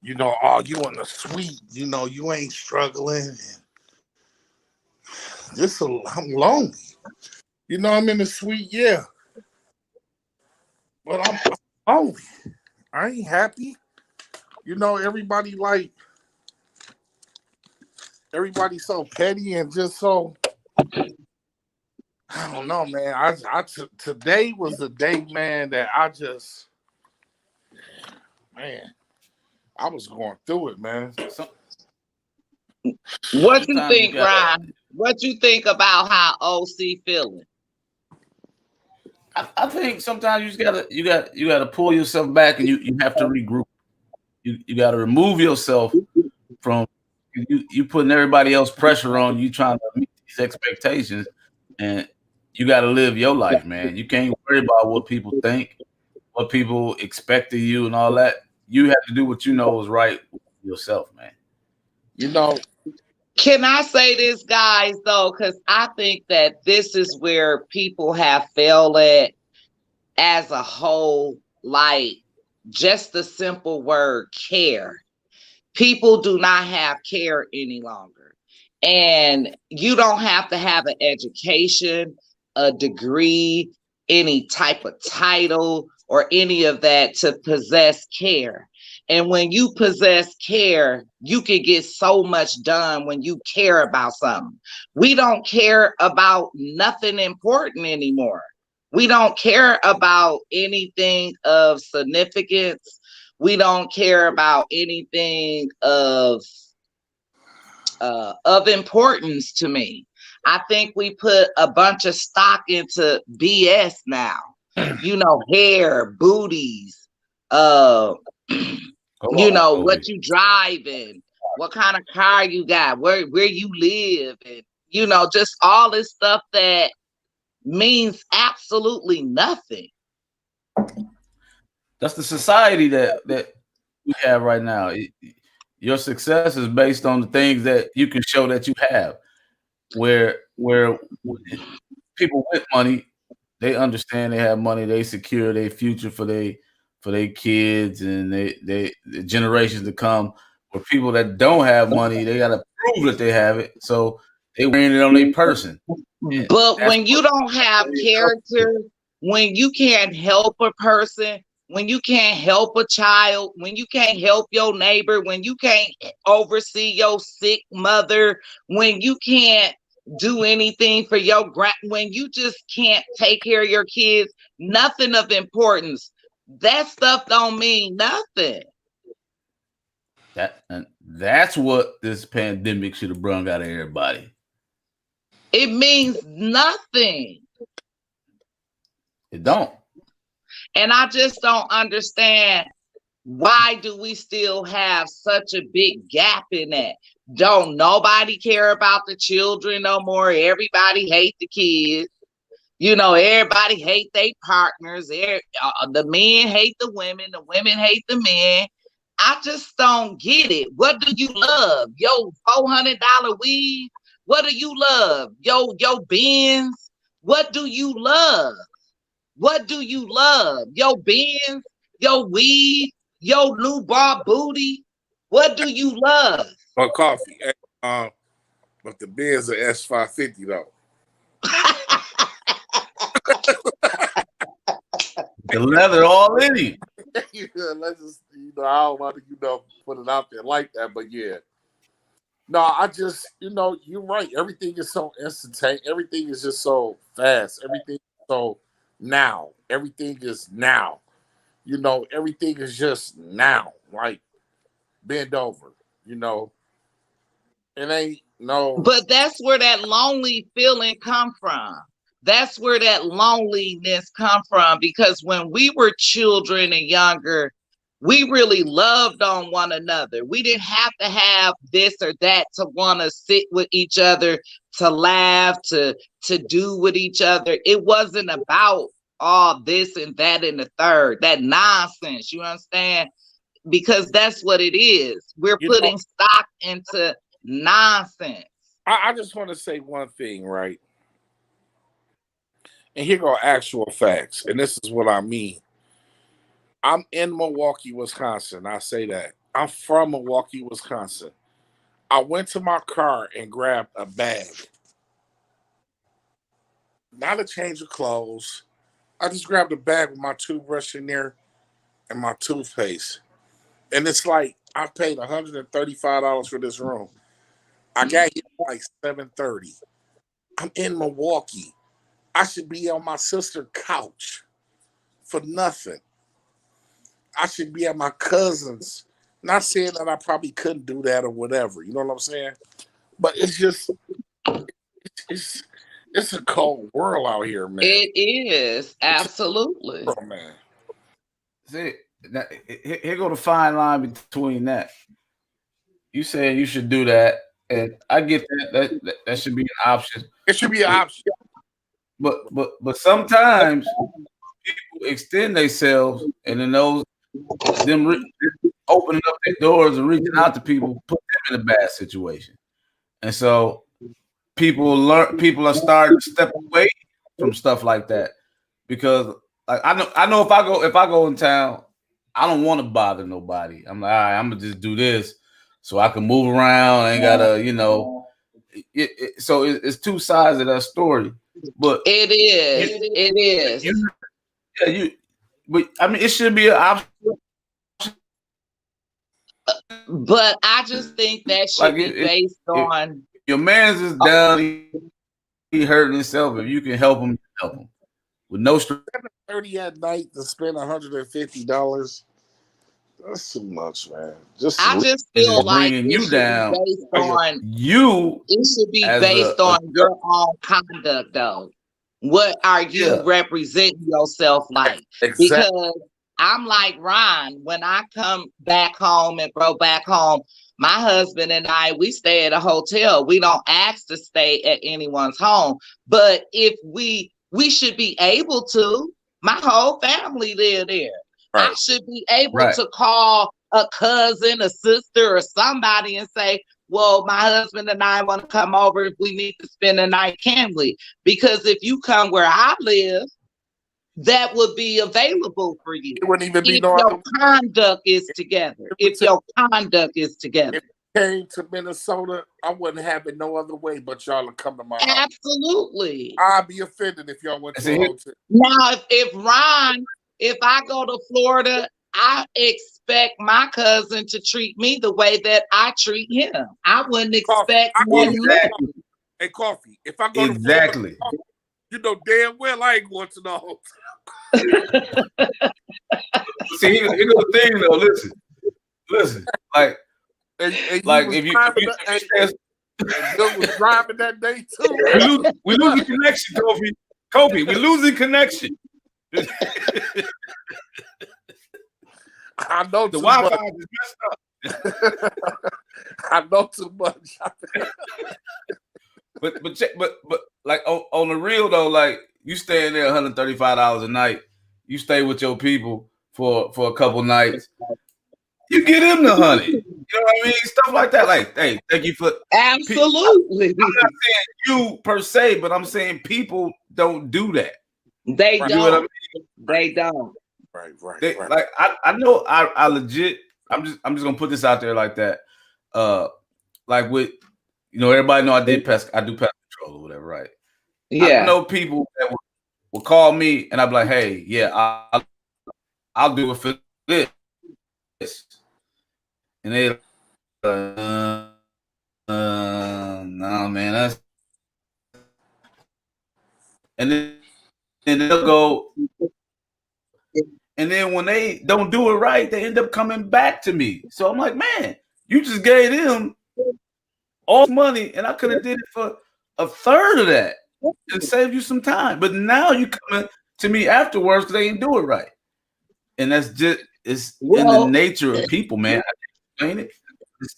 in the suite. You ain't struggling. I'm lonely. I'm in the suite, yeah. But I'm lonely. I ain't happy. Everybody's so petty and just so, I don't know, man. Today was the day, man, that I was going through it, man. What you think, Ryan? What you think about how OC feeling? I think sometimes you gotta pull yourself back, and you have to regroup. You got to remove yourself from you putting everybody else pressure on you, trying to meet these expectations, and you got to live your life, man. You can't worry about what people think, what people expect of you, and all that. You have to do what you know is right with yourself, man. Can I say this, guys, though? Because I think that this is where people have failed at as a whole, like just the simple word care. People do not have care any longer. And you don't have to have an education, a degree, any type of title, or any of that to possess care. And when you possess care, you can get so much done when you care about something. We don't care about nothing important anymore. We don't care about anything of significance. We don't care about anything of importance to me. I think we put a bunch of stock into BS now. Hair, booties, what you driving, what kind of car you got, where you live, and just all this stuff that means absolutely nothing. That's the society that we have right now. Your success is based on the things that you can show that you have. Where people with money, they understand they have money, they secure their future for their kids and the generations to come. Where people that don't have money, they gotta prove that they have it, so they wearing it on their person. But when you don't have character, when you can't help a person, when you can't help a child, when you can't help your neighbor, when you can't oversee your sick mother, when you can't do anything for when you just can't take care of your kids, nothing of importance, that stuff don't mean nothing. That's what this pandemic should have brought out of everybody. It means nothing. It don't. And I just don't understand, why do we still have such a big gap in that? Don't nobody care about the children no more. Everybody hate the kids. Everybody hate their partners. The men hate the women hate the men. I just don't get it. What do you love? Yo, $400 weed? What do you love? Yo, Benz? What do you love? What do you love? Yo, Benz? Yo, weed? Yo, new bar booty? What do you love? Or coffee. But the Benz are S550 though. The leather all in him. Yeah, let's just, I don't want to, put it out there like that, but yeah. No, I just, you're right. Everything is so instantaneous. Everything is just so fast. Everything is so now. Everything is now. Everything is just now. Like, bend over, It ain't no. But that's where that lonely feeling come from. That's where that loneliness come from, because when we were children and younger, we really loved on one another. We didn't have to have this or that to want to sit with each other, to laugh, to do with each other. It wasn't about all this and that and the third, that nonsense. You understand? Because that's what it is. We're putting stock into nonsense. I just want to say one thing, right? And here go actual facts. And this is what I mean. I'm in Milwaukee, Wisconsin. I say that. I'm from Milwaukee, Wisconsin. I went to my car and grabbed a bag. Not a change of clothes. I just grabbed a bag with my toothbrush in there and my toothpaste. And it's like I paid $135 for this room. I got here like 7:30. I'm in Milwaukee. I should be on my sister's couch for nothing. I should be at my cousin's. Not saying that I probably couldn't do that or whatever. You know what I'm saying? But it's just, it's a cold world out here, man. It is. Absolutely. Oh, man. See, here go the fine line between that. You saying you should do that, and I get that should be an option. It should be an option. But sometimes people extend themselves, and then them opening up their doors and reaching out to people put them in a bad situation, and so people are starting to step away from stuff like that, because like I know if I go in town, I don't want to bother nobody. I'm like, all right, I'm gonna just do this so I can move around. I ain't gotta, so it's two sides of that story. But it is. But I mean, it should be an option. But I just think that should be based on your man's is down. He hurting himself. If you can help him, help him with no stress. 30 at night to spend $150. That's too much, man. I just feel like bringing you down. It should be based on your own conduct, though. What are you representing yourself like? Exactly. Because I'm like Ron. When I come back home and go back home, my husband and I, we stay at a hotel. We don't ask to stay at anyone's home. But if we should be able to. My whole family live there. Right. I should be able to call a cousin, a sister, or somebody and say, well, my husband and I want to come over. If we need to spend the night, can we? Because if you come where I live, that would be available for you. It wouldn't even be if your conduct is together. If your conduct is together. If you came to Minnesota, I wouldn't have it no other way but y'all to come to my house. Absolutely. I'd be offended if y'all went to a hotel. Now, if I go to Florida, I expect my cousin to treat me the way that I treat him. I wouldn't expect exactly. Hey, Coffee, if I go to Florida, you know damn well I ain't going to the hotel. See, here's the thing though. Listen, like if you Bill was driving that day too. We losing connection, Kobe. We losing connection. I know The too Wi-Fi much. is messed up. I know too much. But like on the real though, like you staying there $135 a night, you stay with your people for a couple nights, you get them the honey. You know what I mean? Stuff like that. Like, hey, thank you for Absolutely. I'm not saying you per se, but I'm saying people don't do that. They You don't. know what I mean? They don't. Right. Like I know I legit. I'm just gonna put this out there like that. Like with everybody know I do pest control or whatever, right? Yeah. I know people that will call me and I'll be like, hey, yeah, I'll do it for this, and they no man, that's and then they'll go. And then when they don't do it right, they end up coming back to me. So I'm like, man, you just gave them all this money, and I could have did it for a third of that and saved you some time. But now you coming to me afterwards because they ain't do it right. And that's just in the nature of people, man. I explain it.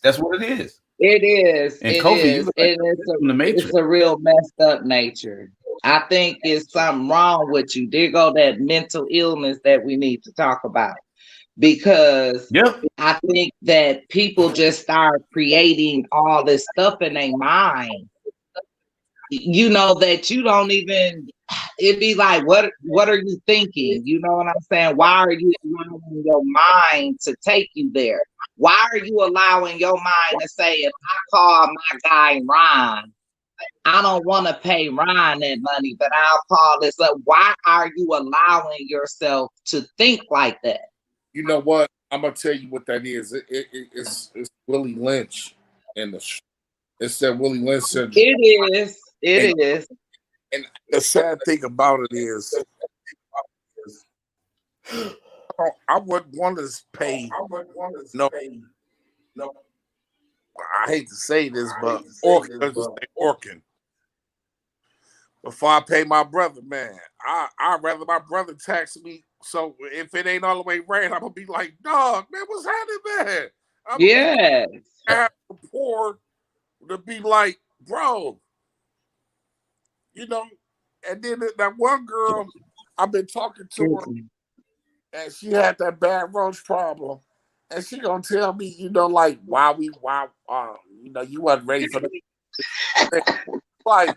That's what it is. It is. And It Kofi, is. you It's a real messed up nature. I think it's something wrong with you. There go that mental illness that we need to talk about. Because I think that people just start creating all this stuff in their mind. That you don't even, it'd be like, what are you thinking? You know what I'm saying? Why are you allowing your mind to take you there? Why are you allowing your mind to say, if I call my guy Ron, I don't want to pay Ron that money, but I'll call this up. Why are you allowing yourself to think like that? You know what? I'm gonna tell you what that is. It's Willie Lynch, and it's that Willie Lynch syndrome. It is. It is. And the sad thing about it is, I wouldn't want to pay. No, I hate to say this, but orking. Before I pay my brother, man, I'd rather my brother tax me. So if it ain't all the way right, I'm gonna be like, dog, man, what's happening, man? I have the poor to be like, bro, and then that one girl, I've been talking to her, and she had that bad roach problem, and she gonna tell me, like, you wasn't ready for the like.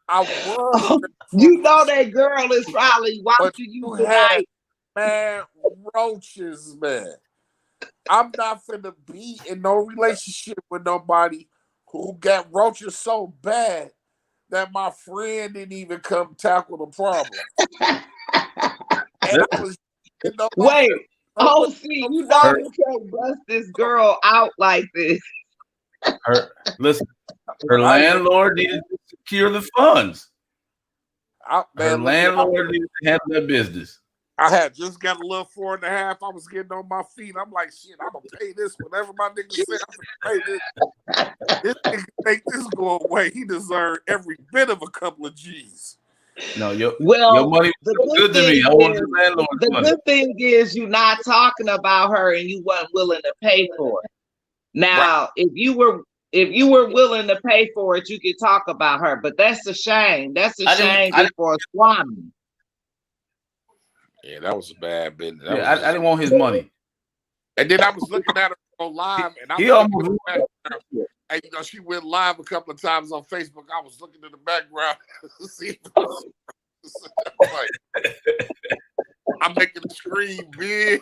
I was. That girl is probably watching you tonight. Man, roaches, man. I'm not finna be in no relationship with nobody who got roaches so bad that my friend didn't even come tackle the problem. And I was, wait, see, you can't bust this girl out like this. Her landlord needed to secure the funds. Her landlord needed to handle that business. I had just got a little 4.5. I was getting on my feet. I'm like, shit, I'm gonna pay this. Whatever my nigga said, I'm gonna pay this. This nigga make this go away. He deserved every bit of a couple of G's. No, your money was good to me. I wanted the landlord's money. The good thing is you're not talking about her and you weren't willing to pay for it. Now, right. if you were willing to pay for it, you could talk about her. But that's a shame. That's a shame for a Swami. Yeah, that was a bad business. I didn't want his money. And then I was looking at her on live, and and she went live a couple of times on Facebook. I was looking in the background to see. I'm making the screen big.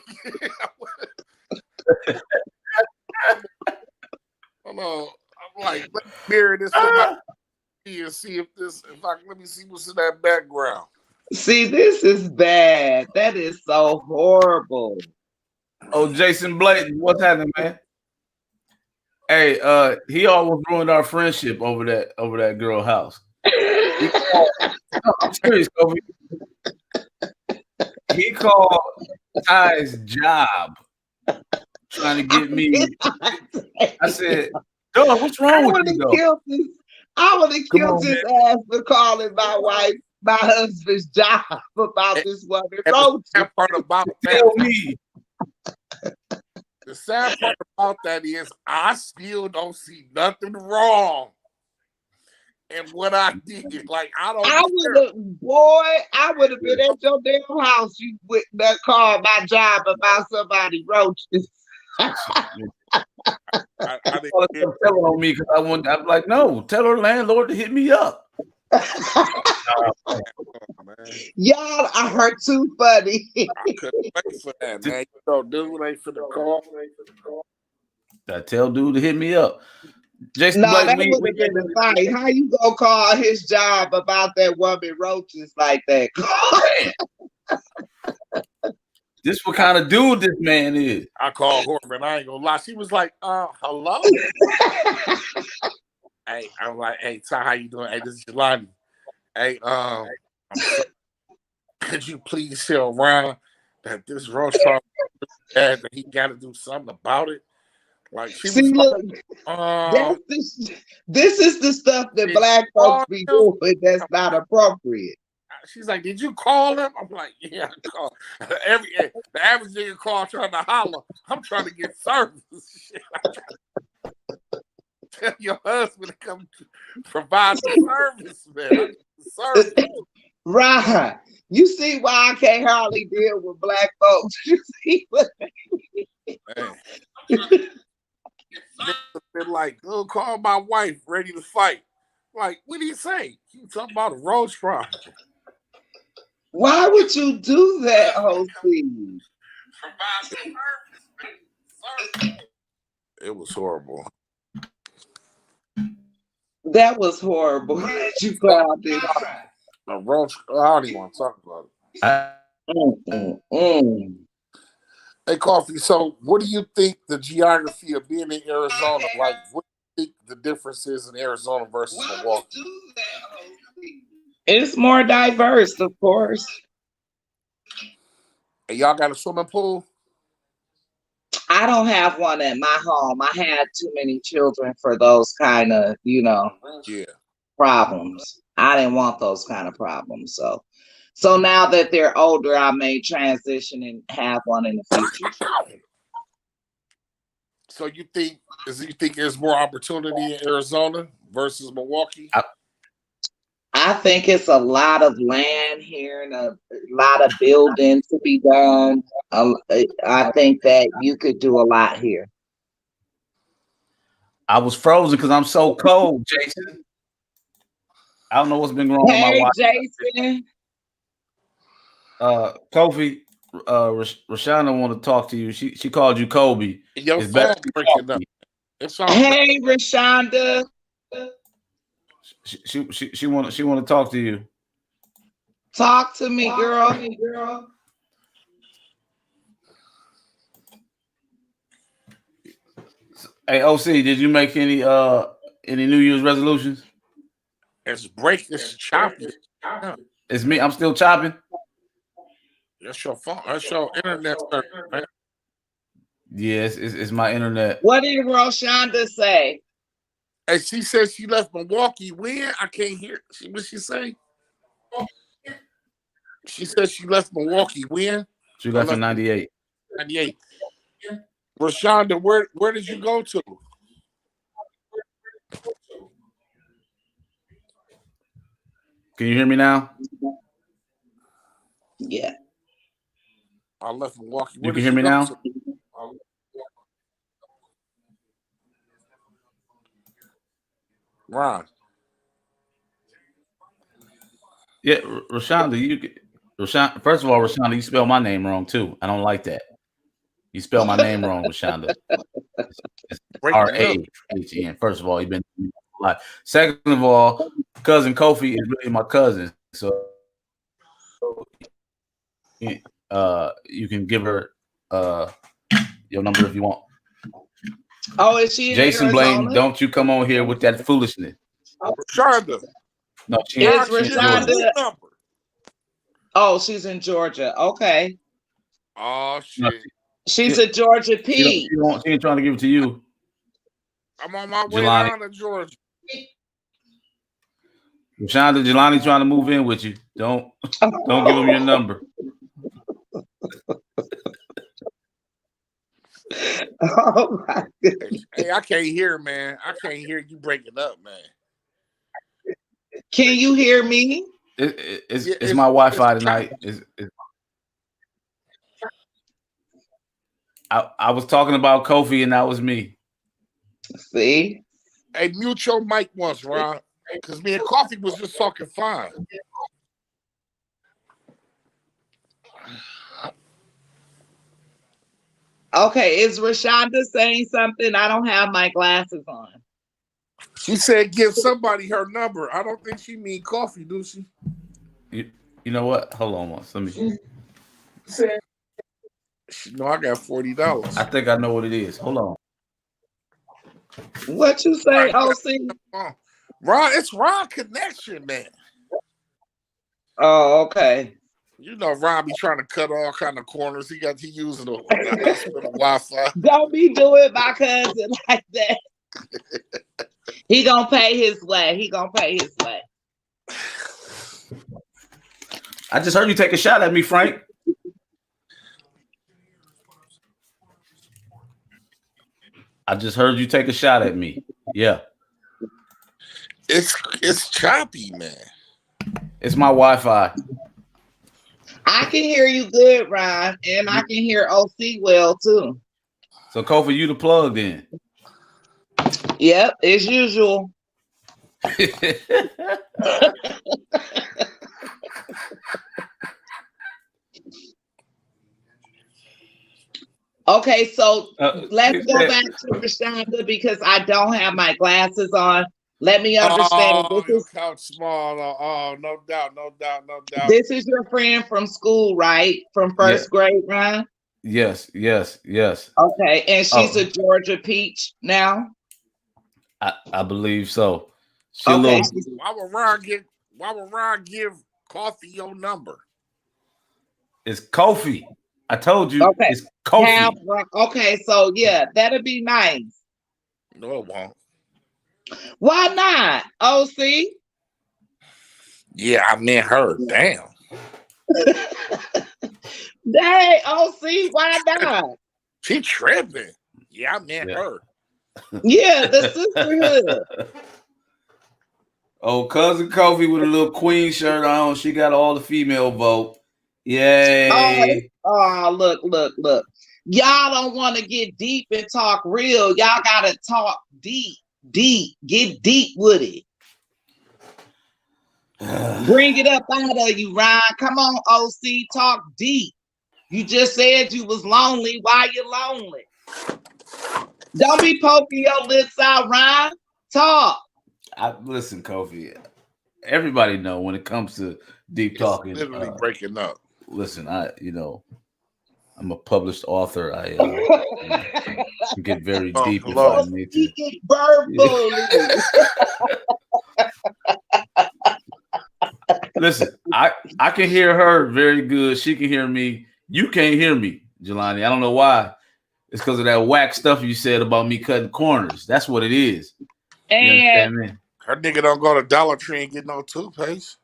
I'm like, let me mirror this and see let me see what's in that background. See, this is bad. That is so horrible. Oh, Jason Blayton, what's happening, man? Hey, he almost ruined our friendship over that girl house. I'm serious, Kobe. He called Ty's job trying to get me. I said, "Dog, what's wrong with you, though?" I would have killed his ass for calling my wife my husband's job about this woman And roach. the sad part about that, Tell me. the sad part about that is I still don't see nothing wrong in what I did. Like I don't I care. would have been at your damn house. You would not call my job about somebody roaches. I didn't Tell care. her on me because I'm like, no, tell her landlord to hit me up. Oh, man. Y'all are too funny. I couldn't wait for that, man. You know, dude ain't finna call. I tell dude to hit me up. Jason No, Blake, that would have been the fight. How you gonna call his job about that woman roaches like that? This what kind of dude this man is. I called Horman. I ain't gonna lie. She was like, hello? Hey, I'm like, hey, Ty, how you doing? Hey, this is Jelani. Hey, could you please tell Ron that this roach farm bad, that he got to do something about it? Like she See, was look, like, this is the stuff that black folks be doing that's not appropriate. she's like, did you call him? I'm like, yeah, I called. The average nigga call trying to holler. I'm trying to get service. Tell your husband to come provide the service, man. Service. Right. You see why I can't hardly deal with black folks. You see what Been like, oh, call my wife, ready to fight. Like, what did he say? He talking about a roach problem. Why would you do that, Hosea? It was horrible. That was horrible. You called it. A roach. I don't even want to talk about it. Hey, Coffee. So, what do you think the geography of being in Arizona like? What do you think the difference is in Arizona versus Milwaukee? It's more diverse, of course. Hey, y'all got a swimming pool? I don't have one at my home. I had too many children for those kind of, problems. I didn't want those kind of problems. So now that they're older, I may transition and have one in the future. So you think there's more opportunity in Arizona versus Milwaukee? I think it's a lot of land here and a lot of building to be done. I think that you could do a lot here. I was frozen because I'm so cold, Jason. I don't know what's been wrong with my wife. Jason. Kofi, Rashana want to talk to you. She called you Kobe. Your phone breaking up. Hey, Rashonda. She want to talk to you. Talk to me, girl. Hey, OC, did you make any New Year's resolutions? It's breaking. It's choppy. It's me. I'm still chopping. That's your phone. That's your internet, man. Yes, it's my internet. What did Rashonda say? Hey, she said she left Milwaukee. When? I can't hear. What she say? She said she left Milwaukee. When? She left in 98. 98. Rashonda, where did you go to? Can you hear me now? Yeah. I left Milwaukee. You can hear me now? Ron. Yeah, Rashonda, first of all, Rashonda, you spell my name wrong too. I don't like that. You spell my name wrong, Rashonda. It's R-A-H-N. First of all, you've been a lot. Second of all, cousin Kofi is really my cousin. So you can give her your number if you want. Oh, is she in Jason Arizona? Blaine, don't you come on here with that foolishness. Rashonda. No, is Rashonda. Oh, she's in Georgia. Okay. Oh shit. She's a Georgia P. She ain't trying to give it to you. I'm on my way down to Georgia. Rashonda, Jelani trying to move in with you. Don't give him your number. Oh my goodness. Hey, I can't hear, man. I can't hear you breaking up, man. Can you hear me? It's my Wi-Fi tonight. I was talking about Kofi, and that was me. See? Hey, mute your mic once, Ron. Because me and Coffee was just talking fine. Okay, is Rashonda saying something? I don't have my glasses on. She said give somebody her number. I don't think she mean Coffee, do she? You know what? Hold on once. Let me. No, I got $40. I think I know what it is. Hold on. What you say, OC? Ron, it's Ron connection, man. Oh, okay. You know, Ron be trying to cut all kind of corners. He using the hospital Wi-Fi. Don't be doing my cousin like that. He gonna pay his way. He gonna pay his way. I just heard you take a shot at me, Frank. I just heard you take a shot at me. Yeah. It's choppy, man. It's my Wi-Fi. I can hear you good, Ron, and I can hear OC well too. So Kofi, you the plug then. Yep, as usual. Okay, so let's go back to Rashonda because I don't have my glasses on. Let me understand. Oh, your couch small. Oh, no doubt. This is your friend from school, right? From first grade, Ron? Yes. Okay, and she's a Georgia Peach now? I believe so. Okay. Why would Ron give Coffee your number? It's Kofi. I told you. Okay. It's Kofi. Okay, so yeah, that'd be nice. No, it won't. Why not? OC? Yeah, I meant her. Damn. Dang, OC, why not? She tripping. Yeah, I meant her. Yeah, the sisterhood. Oh, cousin Kofi with a little queen shirt on. She got all the female vote. Yay. Oh, look. Y'all don't want to get deep and talk real. Y'all gotta talk deep. Get deep with it. Bring it up out of you, Ryan. Come on, OC, talk deep. You just said you was lonely. Why you lonely? Don't be poking your lips out, Ryan. Talk. Listen, Kofi. Everybody know when it comes to deep talking. Literally breaking up. Listen, I'm a published author. I get very deep if I need to. Verbally. Listen, I can hear her very good. She can hear me. You can't hear me, Jelani. I don't know why. It's because of that whack stuff you said about me cutting corners. That's what it is. And her nigga don't go to Dollar Tree and get no toothpaste.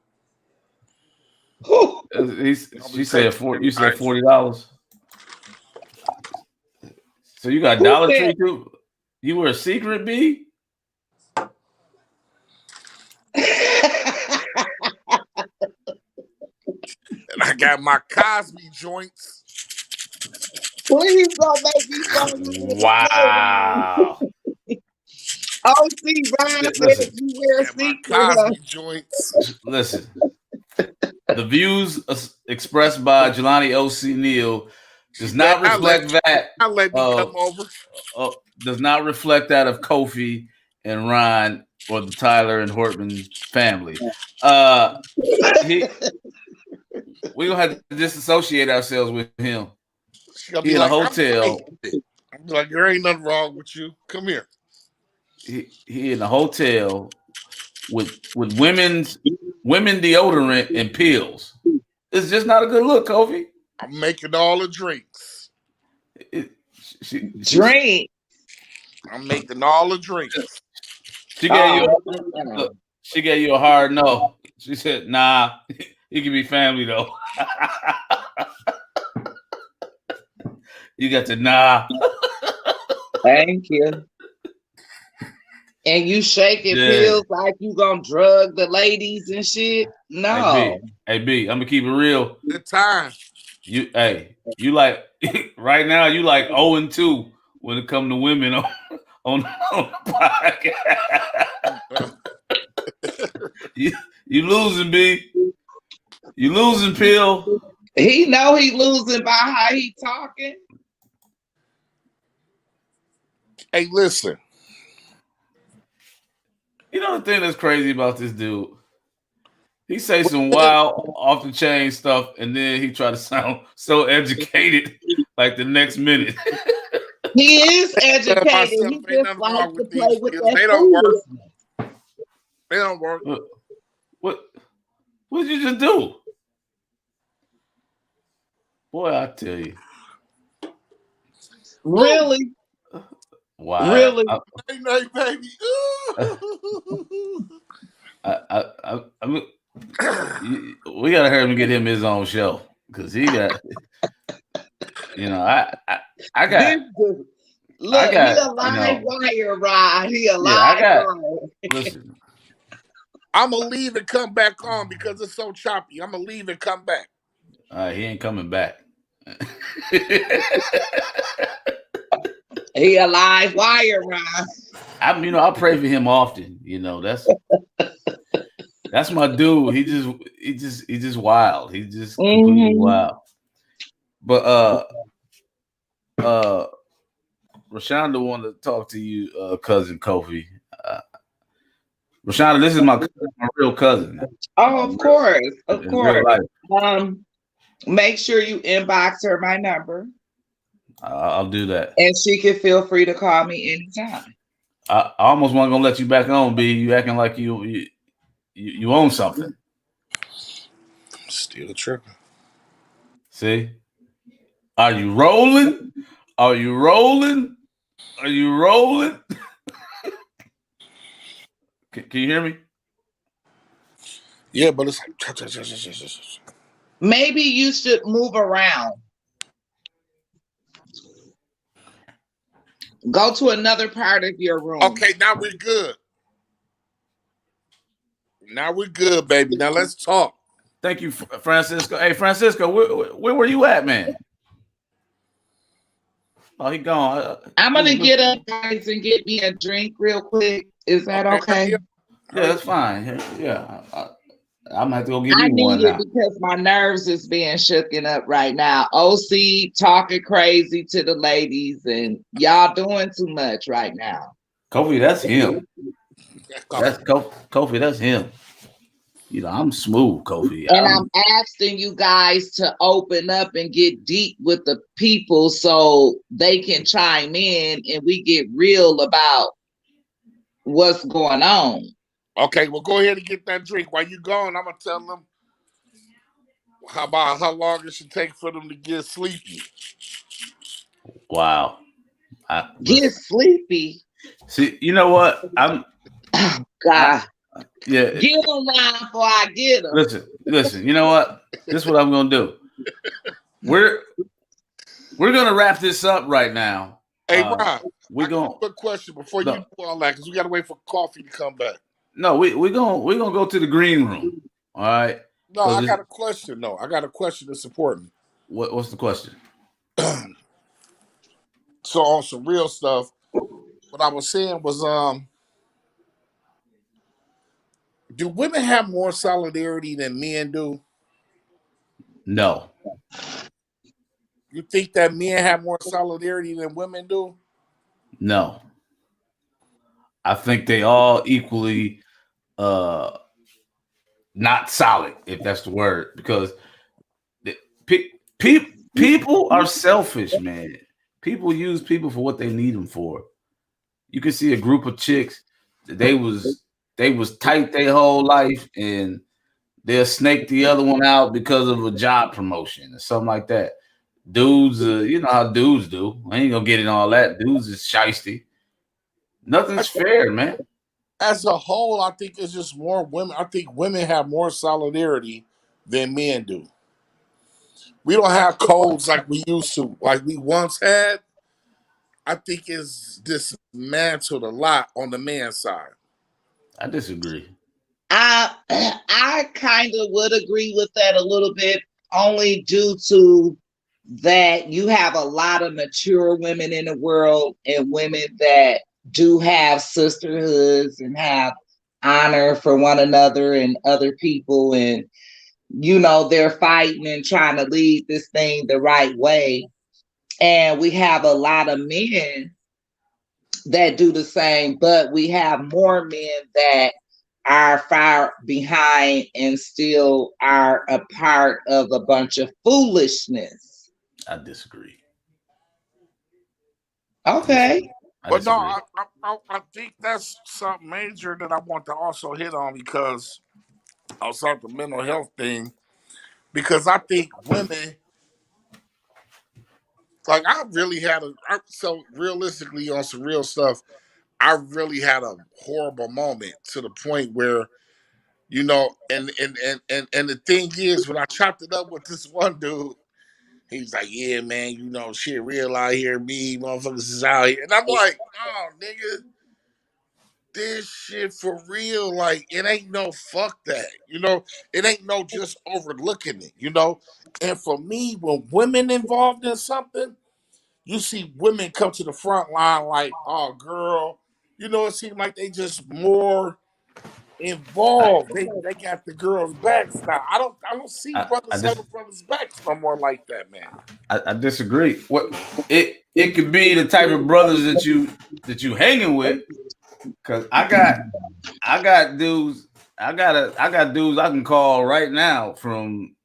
She said you said $40. So you got Dollar Tree too? You were a secret bee? And I got my Cosby joints. Please don't make me funny. Wow. Oh, see, Ryan said you wear secret. Cosby joints. Listen. The views expressed by Jelani O.C. Neal does not reflect that. I'll let me come over. Does not reflect that of Kofi and Ron or the Tyler and Hortman family. We're gonna have to disassociate ourselves with him. He in a hotel. I'm like, there ain't nothing wrong with you. Come here. He in a hotel with women deodorant and pills. It's just not a good look, Kofi. I'm making all the drinks. Drink. I'm making all the drinks. She She gave you a hard no. She said, "Nah, you can be family though." You got to nah. Thank you. And you shaking Yeah. pills like you gonna drug the ladies and shit? No. Hey B, I'm gonna keep it real. Good time. You like right now. You like 0-2 when it come to women on the podcast. You losing, B. You losing, Pill. He know he losing by how he talking. Hey, listen. You know the thing that's crazy about this dude? He say some wild, off the chain stuff, and then he try to sound so educated, like the next minute. He is educated. Myself, He ain't just nothing likes wrong to with play these with pills. that They don't work. foolishness. They don't work. What did you just do? Boy, I tell you. Really? Wow. Really? Hey, night, baby. We gotta hurry him and get him his own show because he got. I got. Look, he a you live know, wire ride. He a yeah, live wire. Listen, I'm going to leave and come back on because it's so choppy. I'm going to leave and come back. he ain't coming back. He a live wire ride. I pray for him often. That's my dude. He just wild. He's just completely wild. But Rashonda wanted to talk to you, cousin Kofi. Rashonda, this is my real cousin. Oh, of course. Of in course. real life. Make sure you inbox her my number. I'll do that. And she can feel free to call me anytime. I almost wasn't gonna let you back on, B. You acting like you own something. Still tripping. See? Are you rolling? Are you rolling? Are you rolling? Can you hear me? Yeah, but it's maybe you should move around. Go to another part of your room. okay. Now we're good. Now we're good, baby. Now let's talk. Thank you, Francisco. Hey, Francisco, where were you at, man? Oh, he gone. I'm gonna get up, guys, and get me a drink real quick. Is that okay? Yeah, that's fine. Yeah, I'm gonna have to go get I me one need it now. because my nerves is being shooken up right now. OC talking crazy to the ladies, and y'all doing too much right now. Kofi, that's him. That's Kofi. That's him. I'm smooth, Kofi. And I'm asking you guys to open up and get deep with the people so they can chime in and we get real about what's going on. Okay, well, go ahead and get that drink. While you gone, I'm gonna tell them how long it should take for them to get sleepy. Wow. Get sleepy. See, you know what? Oh, God. Yeah. Get them round before I get them. Listen. You know what? This is what I'm gonna do. We're gonna wrap this up right now. Hey, Ron, we're gonna quick question before you do all that because we gotta wait for coffee to come back. No, we're gonna go to the green room. All right. No, I got a question. No, I got a question that's important. What's the question? So on some real stuff, what I was saying was, do women have more solidarity than men do? No. You think that men have more solidarity than women do? No. I think they all equally not solid, if that's the word, because people are selfish, man. People use people for what they need them for. You can see a group of chicks, they was tight their whole life, and they'll snake the other one out because of a job promotion or something like that. Dudes, you know how dudes do. I ain't gonna get in all that. Dudes is shiesty. Nothing's fair, man. as a whole, I think it's just more women. I think women have more solidarity than men do. We don't have codes like we used to, like we once had. I think it's dismantled a lot on the man side. I disagree. I kind of would agree with that a little bit, only due to that you have a lot of mature women in the world and women that do have sisterhoods and have honor for one another and other people, and they're fighting and trying to lead this thing the right way. And we have a lot of men that do the same, but we have more men that are far behind and still are a part of a bunch of foolishness. I disagree. Okay. I But no, disagree. I think that's something major that I want to also hit on because outside the mental health thing, because I think women, like I really had so realistically on some real stuff, I really had a horrible moment to the point where, and the thing is, when I chopped it up with this one dude, he was like, "Yeah, man, shit real out here, me motherfuckers is out here," and I'm like, "Oh, nigga, this shit for real. Like, it ain't no fuck that, it ain't no just overlooking it. And for me, when women involved in something, you see women come to the front line like, oh, girl, it seems like they just more I, involved. They got the girls' backs now. I don't see I, I, brothers dis- having brothers' backs no more like that, man. I disagree. What it could be the type of brothers that you hanging with. Cause I got dudes. I got dudes I can call right now from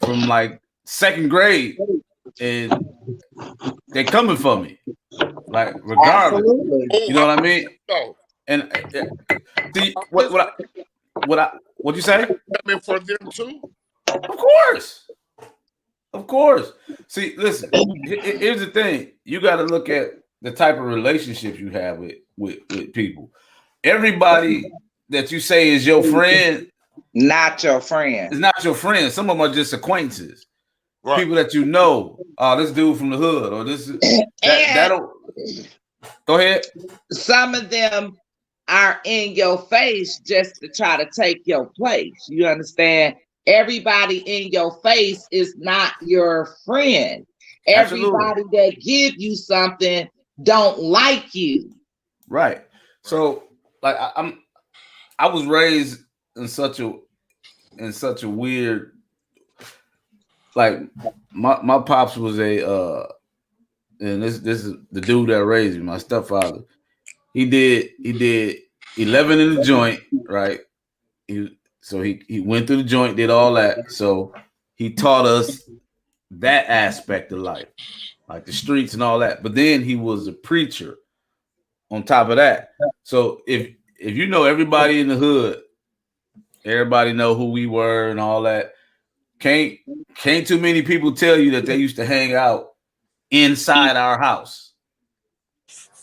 like second grade, and they coming for me. Like regardless, Absolutely. you know Oh, what I mean. no. And see I'm what just what I, what you say? coming for them too. Of course, of course. See, listen. Here's the thing: you got to look at the type of relationships you have with people. Everybody that you say is your friend Not your friend. is not your friend. Some of them are just acquaintances. Right. People that you know. Oh, this dude from the hood, or this is that And that'll go ahead. some of them are in your face just to try to take your place. You understand? Everybody in your face is not your friend. Absolutely. Everybody that give you something don't like you. Right. Right. So like I was raised in such a weird, like my pops was and this is the dude that raised me, my stepfather. He did 11 in the joint, right? So he went through the joint, did all that. So he taught us that aspect of life, like the streets and all that. But then he was a preacher on top of that. So if you know everybody in the hood, everybody know who we were and all that. Can't can't too many people tell you that they used to hang out inside our house.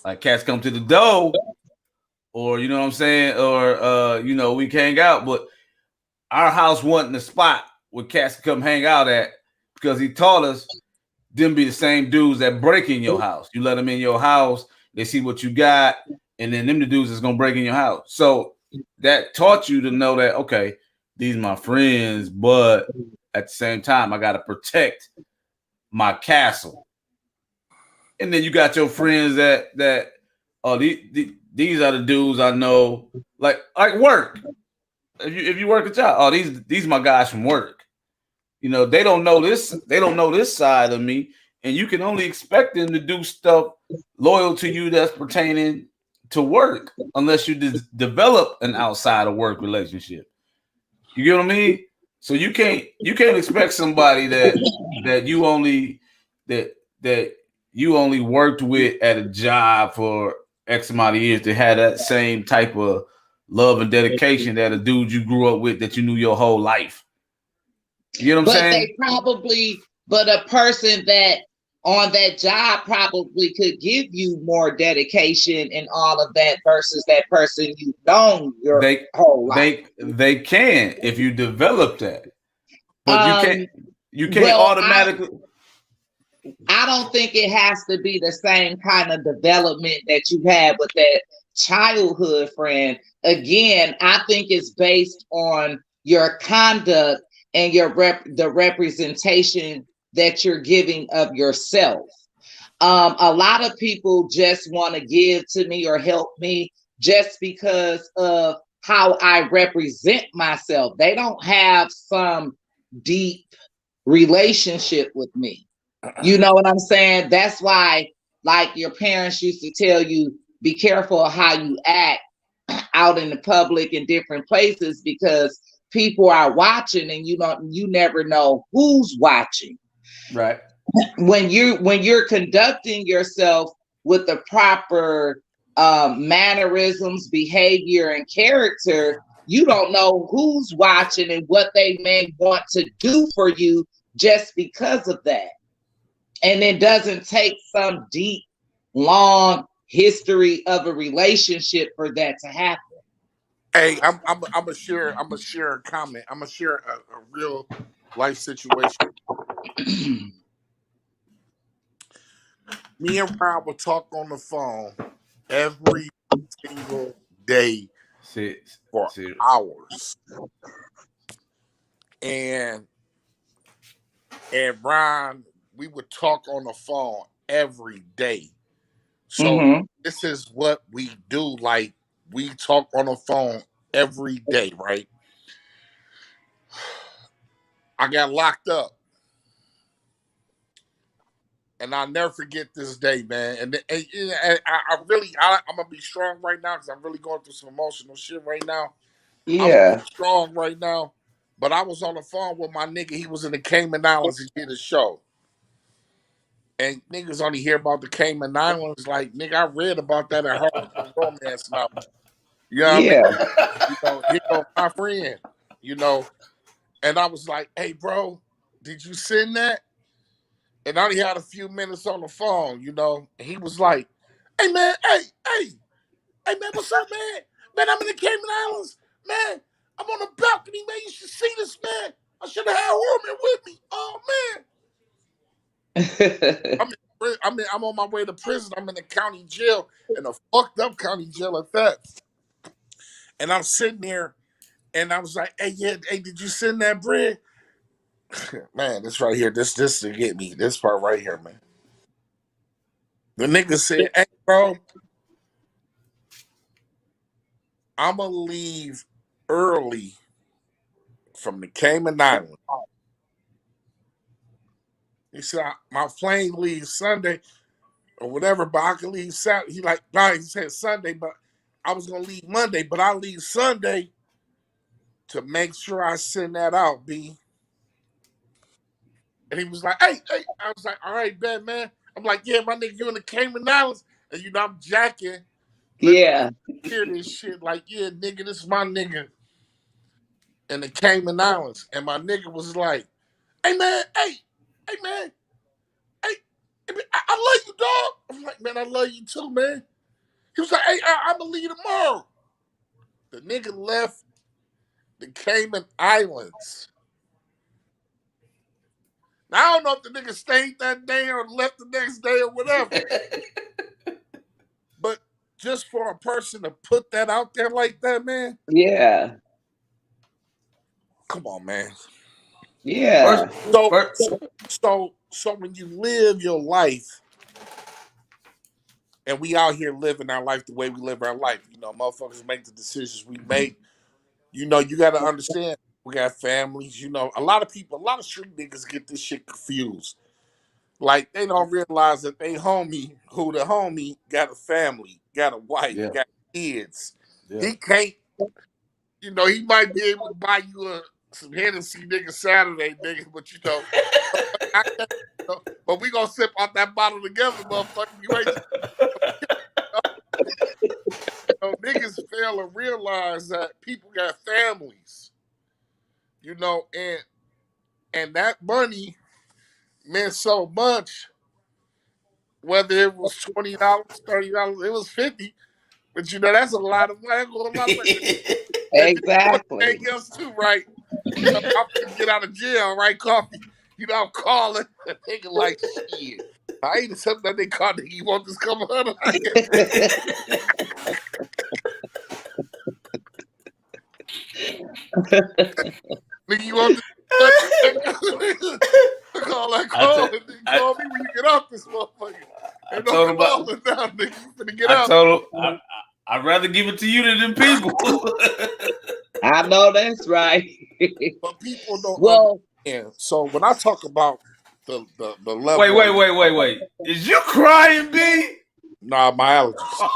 Like cats come to the door, or you know what I'm saying, or we can hang out, but our house wasn't the spot where cats could come hang out at because he taught us them be the same dudes that break in your house. You let them in your house, they see what you got, and then them the dudes that's gonna break in your house. So that taught you to know that okay, these are my friends, but at the same time, I gotta protect my castle. And then you got your friends that oh these are the dudes I know, like work. If you work a job, oh these are my guys from work. They don't know this. They don't know this side of me, and you can only expect them to do stuff loyal to you that's pertaining to work, unless you develop an outside of work relationship. You get what I mean? So you can't expect somebody that you only that that you only worked with at a job for X amount of years to have that same type of love and dedication that a dude you grew up with that you knew your whole life. You know what I'm But saying? they probably, but a person that on that job probably could give you more dedication and all of that versus that person you've known your They whole life. they can if you develop that, but Um, you can't well, automatically. I don't think it has to be the same kind of development that you had with that childhood friend. Again, I think it's based on your conduct and the representation that you're giving of yourself. A lot of people just want to give to me or help me just because of how I represent myself. They don't have some deep relationship with me. You know what I'm saying? That's why, like, your parents used to tell you, be careful of how you act out in the public in different places because people are watching and you never know who's watching. Right. When you're conducting yourself with the proper mannerisms, behavior, and character, you don't know who's watching and what they may want to do for you just because of that. And it doesn't take some deep, long history of a relationship for that to happen. Hey, I'm gonna share a comment. I'm gonna share a real life situation. Me and Ron would talk on the phone every single day See, for see, hours, and Ron, we would talk on the phone every day. So Mm-hmm. this is what we do. Like, we talk on the phone every day, right? I got locked up, and I'll never forget this day, man. And I'm gonna be strong right now because I'm really going through some emotional shit right now. I'm gonna Yeah. be strong right now. But I was on the phone with my nigga. He was in the Cayman Islands. He did a show. And niggas only hear about the Cayman Islands. Like, nigga, I read about that in Harlequin romance novel. You know what I mean? Yeah. Here go my friend, you know. And I was like, hey, bro, did you send that? And I only had a few minutes on the phone, you know. And he was like, hey, man, hey, man, what's up, man? Man, I'm in the Cayman Islands. Man, I'm on the balcony, man. You should see this, man. I should have had Horman with me. Oh, man. I'm on my way to prison. I'm in the county jail, in a fucked up county jail at that. And I'm sitting there, and I was like, hey, yeah, hey, did you send that bread? Man, this right here, this to get me. This part right here, man. The nigga said, hey, bro, I'ma leave early from the Cayman Islands. He said, my plane leaves Sunday or whatever, but I can leave Saturday. He like, nah, he said Sunday, but I was gonna leave Monday, but I leave Sunday to make sure I send that out, B. And he was like, hey. I was like, all right, bet, man. I'm like, yeah, my nigga, you in the Cayman Islands. And you know, I'm jacking. Let the Yeah. hear this shit. Like, yeah, nigga, this is my nigga in the Cayman Islands. And my nigga was like, hey, man, hey, man, hey, I love you, dog. I'm like, man, I love you too, man. He was like, hey, I'm gonna leave tomorrow. The nigga left the Cayman Islands. Now, I don't know if the nigga stayed that day or left the next day or whatever. But just for a person to put that out there like that, man, Yeah. come on, man. first, Yeah. So, first, so when you live your life, and we out here living our life the way we live our life, you know, motherfuckers make the decisions we make. You know, you got to understand. We got families. You know, a lot of street niggas get this shit confused. Like, they don't realize that they homie, who the homie got a family, got a wife, yeah, got kids. yeah. He can't, you know, he might be able to buy you some Hennessy, nigga, Saturday, nigga, but you know, I can't, you know, but we gonna sip out that bottle together, motherfucker. You ain't, you know, niggas fail to realize that people got families, you know, and that money meant so much whether it was $20, $30, it was 50. But you know, that's a lot of money. That's a lot of money. And then one thing Exactly. else too, right? You know, I'm gonna get out of jail, right? Coffee. You know, I'm calling and thinking like, shit. I ain't something that they call nigga. You want this couple hundred? Nigga, you want this? Call that call and then call me when you get off this motherfucker. And don't call it now, nigga. You finna get out. I told him I'd rather give it to you than them people. I know that's right. But people don't Well, understand. So when I talk about the level. Wait. Is you crying, B? Nah, my allergies.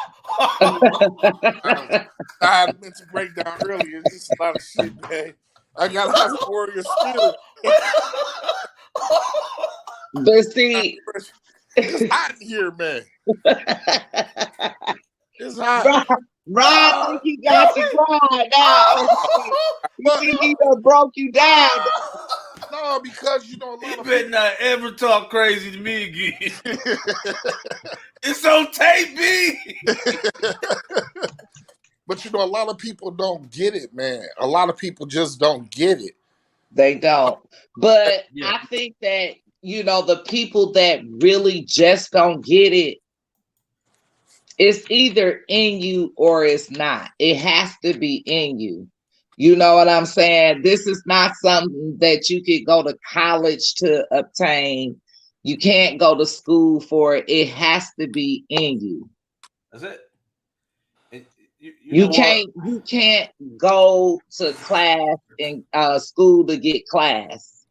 I had a mental breakdown earlier. It's just a lot of shit, man. I got a high warrior spirit. but see, It's hot in here, man. It's hot. Ron think he got you crying now. You think he done broke you down? No, because you know a lot You of better not ever talk crazy to me again. It's on tape, B. But you know, a lot of people don't get it, man. A lot of people just don't get it. They don't. But I think that, you know, the people that really just don't get it, it's either in you or it's not. It has to be in you. You know what I'm saying? This is not something that you could go to college to obtain. You can't go to school for it. It has to be in you. That's it. You can't go to class in school to get class.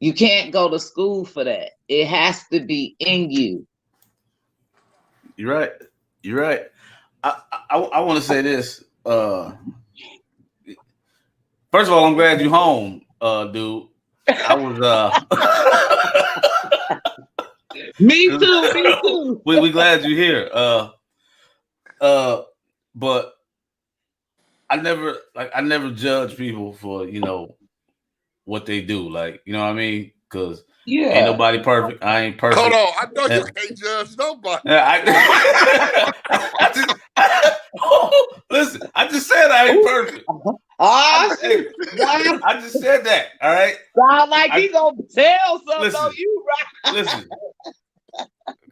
You can't go to school for that. It has to be in you. You're right. I want to say this. First of all, I'm glad you're home, dude. I was Me too. we glad you're here. But I never judge people for, you know, what they do. Like, you know what I mean? Because ain't nobody perfect. I ain't perfect. Hold on, I know you can't judge nobody. Listen, I just said I ain't perfect. I just said that. All right. Sound like he gonna tell something on you, right? Listen,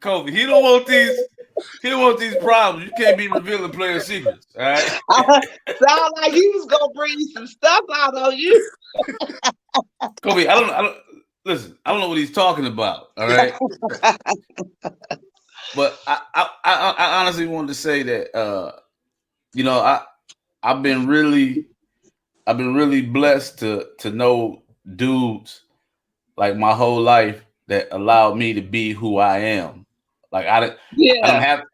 Kobe, he don't want these problems. You can't be revealing player secrets. All right. Sound like he was gonna bring some stuff out on you. Kobe, I don't know what he's talking about. All right. But I honestly wanted to say that you know, I've been really blessed to know dudes like my whole life that allowed me to be who I am. Like I didn't have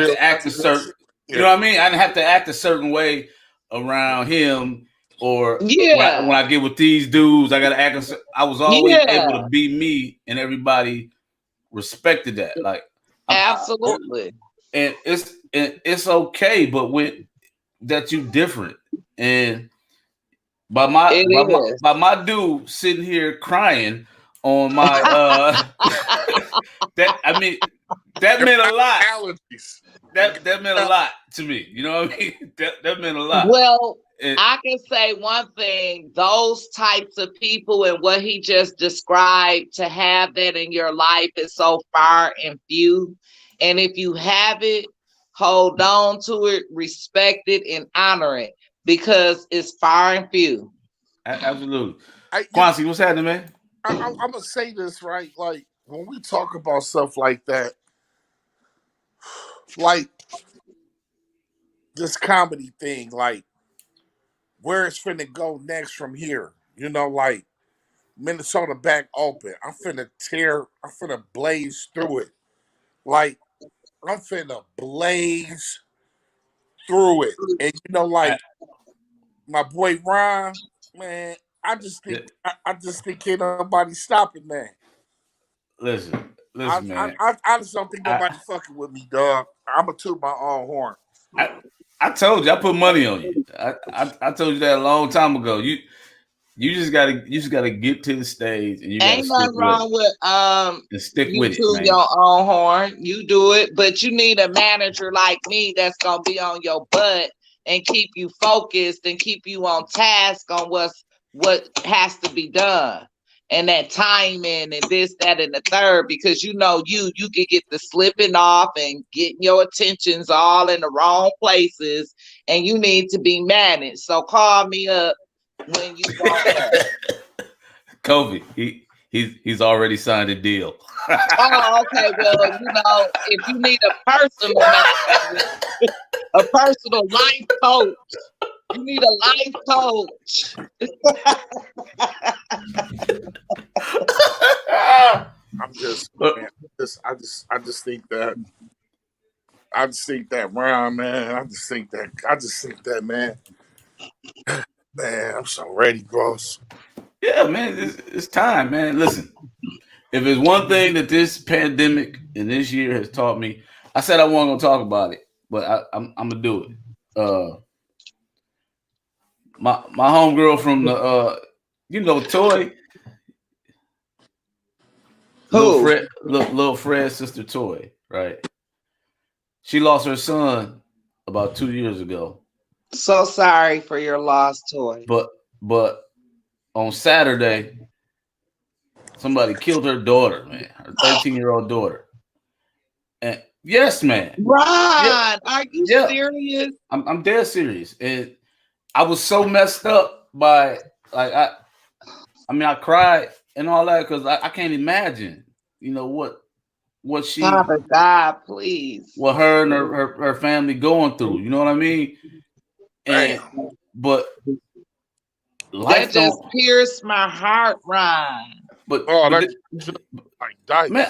to act a certain, you know what I mean? I didn't have to act a certain way around him, or when I get with these dudes, I gotta act. I was always able to be me, and everybody respected that. Like absolutely. And it's okay, but when that you different, and by my dude sitting here crying on my that meant a lot. Allergies. That meant a lot to me. You know what I mean? That meant a lot. Well, I can say one thing: those types of people and what he just described, to have that in your life is so far and few. And if you have it, hold on to it, respect it, and honor it, because it's far and few. Absolutely. Quancy, what's happening, man? I'm gonna say this, right? Like, when we talk about stuff like that, like this comedy thing, like where it's finna go next from here. You know, like Minnesota back open. I'm finna blaze through it. Like, I'm finna blaze through it. And you know, like my boy Ron, man, I just think can't nobody stop it, man. Listen, man. I just don't think nobody fucking with me, dog. I'm gonna toot my own horn. I told you, I put money on you. I told you that a long time ago. you just gotta get to the stage and you gotta Ain't stick nothing with it wrong with and stick you with it, to man. your own horn. You do it, but you need a manager like me that's gonna be on your butt and keep you focused and keep you on task on what has to be done. And that timing and this, that, and the third, because you could get the slipping off and getting your attentions all in the wrong places, and you need to be managed. So call me up when you want that. Kobe, he's already signed a deal. Oh, okay. Well, if you need a personal manager, a personal life coach, you need a life coach. I'm just, man, I just think that, Brown, man. I just think that, man. I'm so ready, boss. Yeah, man, it's time, man. Listen, if it's one thing that this pandemic and this year has taught me, I said I wasn't gonna talk about it, but I'm gonna do it. My homegirl from the Toy, Who? little Fred's sister Toy, right? She lost her son about 2 years ago, So sorry for your lost toy. but on Saturday somebody killed her daughter, man, her 13-year-old daughter. And yes, man, yeah, Ron, are you yeah, serious? I'm dead serious, and I was so messed up by like I mean I cried and all that because I can't imagine what she Father God, please. what her and her family going through. You know what I mean? And Damn. but That life just don't. pierced my heart, Ron. But Oh, but that th- just like man,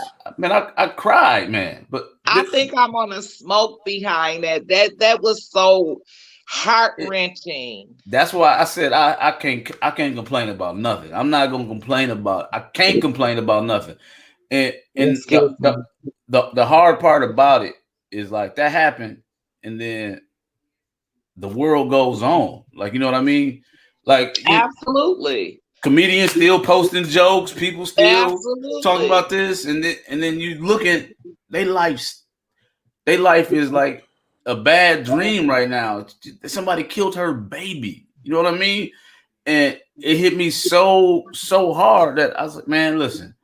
dice. I cried, man. But I think I'm gonna smoke behind that. That was so heart it, wrenching. that's why I said I can't complain about nothing. I'm not gonna complain about. I can't complain about nothing. And Excuse me. the hard part about it is like that happened, and then the world goes on. Like you know what I mean? Like Absolutely. comedians still posting jokes, people still talking Absolutely. about this, and then you look at they life is like a bad dream right now. Somebody killed her baby. You know what I mean? And it hit me so hard that I was like, man, listen,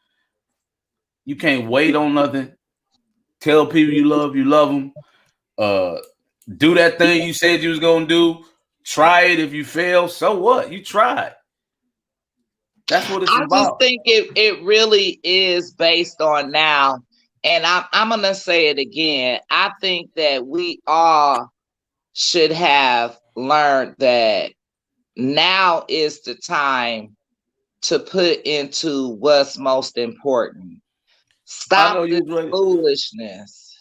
you can't wait on nothing. Tell people you love them. Uh, do that thing you said you was gonna do. Try it. If you fail, so what? You tried. That's what it's I just about. think it really is based on now. And I'm gonna say it again. I think that we all should have learned that now is the time to put into what's most important. I know Stop you this was ready. foolishness.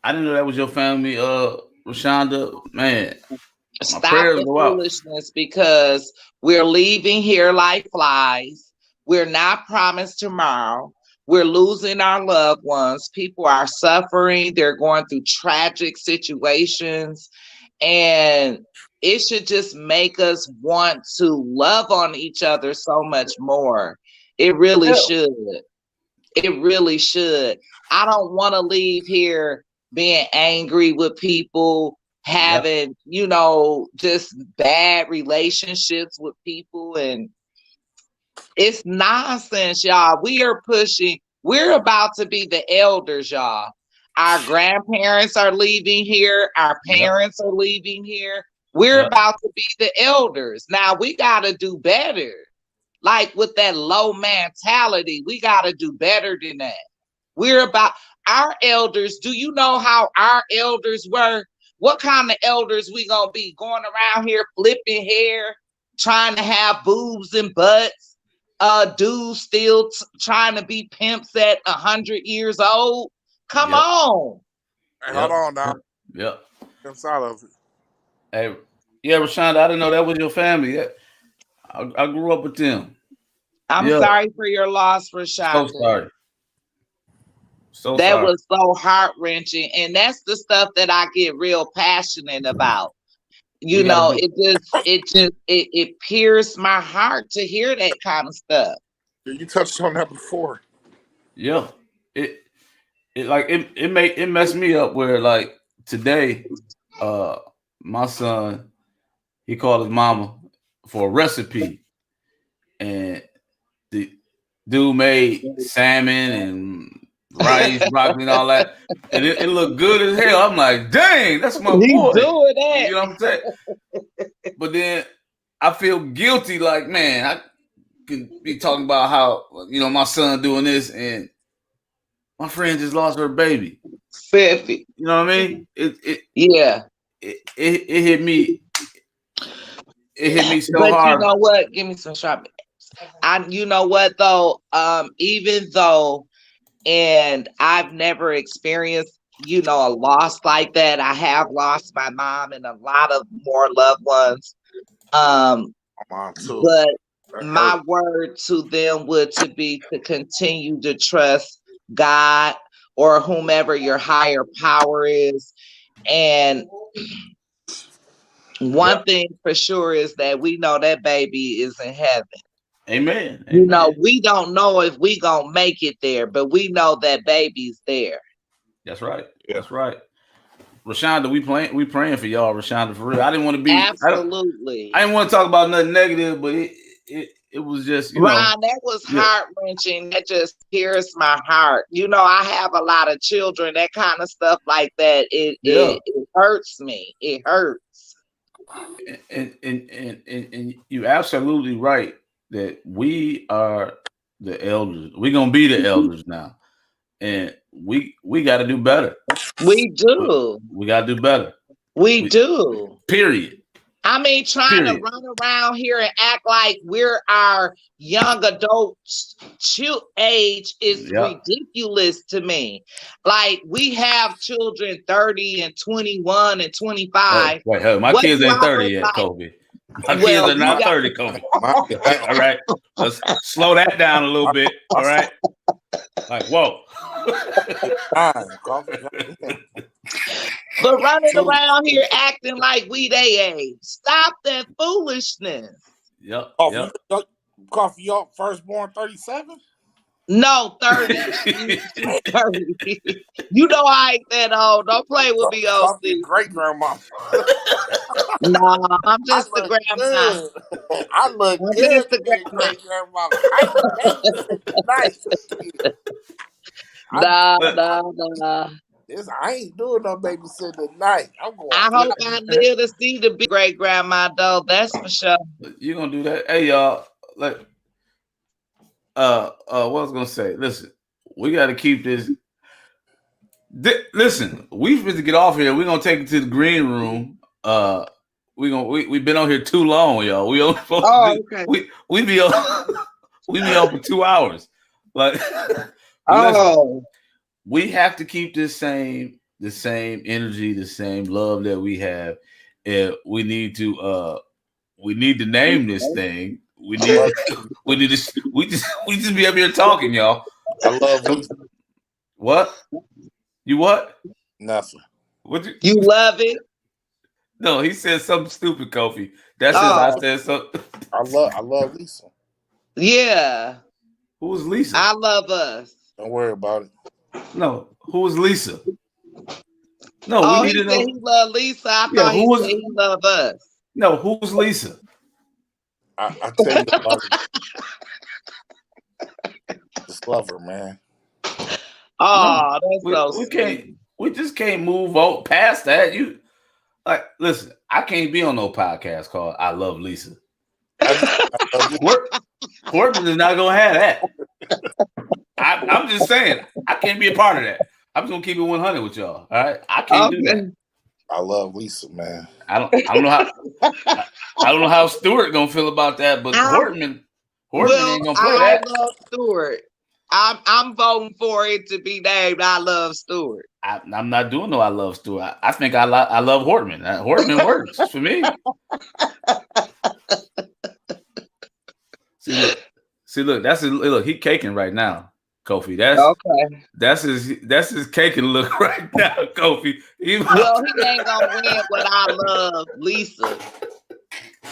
I didn't know that was your family, Rashonda. Man, my Stop prayers the go out. foolishness because we're leaving here like flies. We're not promised tomorrow. We're losing our loved ones. People are suffering. They're going through tragic situations. And it should just make us want to love on each other so much more. It really Yeah. should. It really should. I don't want to leave here being angry with people, Yep. having, just bad relationships with people. And it's nonsense, y'all. We're about to be the elders, y'all. Our grandparents are leaving here, our Yep. parents are leaving here. We're Yep. about to be the elders. Now we got to do better. Like with that low mentality, we got to do better than that. We're about our elders. Do you know how our elders were? What kind of elders we gonna be going around here flipping hair, trying to have boobs and butts? Dudes still trying to be pimps at 100 years old. Come Yep. on. Hey, hold Yep. on now. Yep. Inside of it. Hey, yeah, Rashonda, I didn't know that was your family. Yeah, I grew up with them. I'm Yeah. sorry for your loss, So Rashonda. sorry. So That sorry. was so heart wrenching. And that's the stuff that I get real passionate about. You We got to know, do. it pierced my heart to hear that kind of stuff. You touched on that before. Yeah, it it messed me up where like today, uh, my son he called his mama for a recipe, and the dude made salmon and rice, broccoli, and all that, and it looked good as hell. I'm like, dang, that's my He boy. doing that. You know what I'm saying? But then I feel guilty, like, man, I can be talking about how my son doing this, and my friend just lost her baby. Fifi. You know what I mean? Yeah. It hit me. It hit me so But you hard. know what? Give me some strawberries. You know what though? Even though, and I've never experienced, a loss like that. I have lost my mom and a lot of more loved ones. Um, My mom too. but That my hurt. word to them would to be to continue to trust God or whomever your higher power is. And Yeah. one thing for sure is that we know that baby is in heaven. Amen. Amen. We don't know if we gonna make it there, but we know that baby's there. That's right. Yeah. That's right. Rashonda, we praying for y'all, Rashonda, for real. I didn't want to be. Absolutely. I didn't want to talk about nothing negative, but it was just Ron, that was yeah. heart-wrenching. That just pierced my heart. I have a lot of children, that kind of stuff like that. It hurts me. It hurts. And you absolutely right that we are the elders. We're gonna be the elders now, and we got to do better. We do. We got to do better. We do. Period. I mean, trying to run around here and act like we're our young adults age is ridiculous to me. Like, we have children 30 and 21 and 25. Wait, my kids ain't 30 yet, Kobe. My kids are not 30, Kobe. All right. Let's slow that down a little bit. All right. Like, whoa. But running around here acting like we they age. Stop that foolishness. Yep. Coffee, y'all firstborn 37? No, 30. 30. I ain't that old. Don't play with me, OC. Great grandma. No, I'm just the grandma. I look I'm good just the great grandma. No. I ain't doing no babysitting tonight. I'm going. I hope I live to see the big great grandma though. That's for sure. You gonna do that? Hey y'all, what I was gonna say. Listen, we got to keep this. Listen, we supposed to get off here. We're gonna take it to the green room. We've been on here too long, y'all. We only supposed to do, okay. we be on we be on for 2 hours. Like, listen, we have to keep the same energy, the same love that we have, and we need to name this thing. We just be up here talking, y'all. I love Lisa. What? You what? Nothing. What you love it? No, he said something stupid, Kofi. That's it. I said something. I love Lisa. Yeah. Who is Lisa? I love us. Don't worry about it. No, who is Lisa? No, we need to know. He loved Lisa. I thought he said he loved us. No, who's Lisa? I tell you about it. Just love her, man. Oh, that's so sweet. We just can't move on past that. You listen, I can't be on no podcast called I Love Lisa. Horton is not gonna have that. I'm just saying, I can't be a part of that. I'm just gonna keep it 100 with y'all. All right, I can't do that. I love Lisa, man. I don't know how. I don't know how Stewart gonna feel about that, but Horton ain't gonna play that. I love Stewart. I'm voting for it to be named I Love Stewart. I'm not doing no I Love Stewart. I think I love Hortman. Hortman works for me. See, look. Look, he caking right now. Kofi. Okay. That's his cake and look right now, Kofi. Well, he ain't gonna win what I love, Lisa.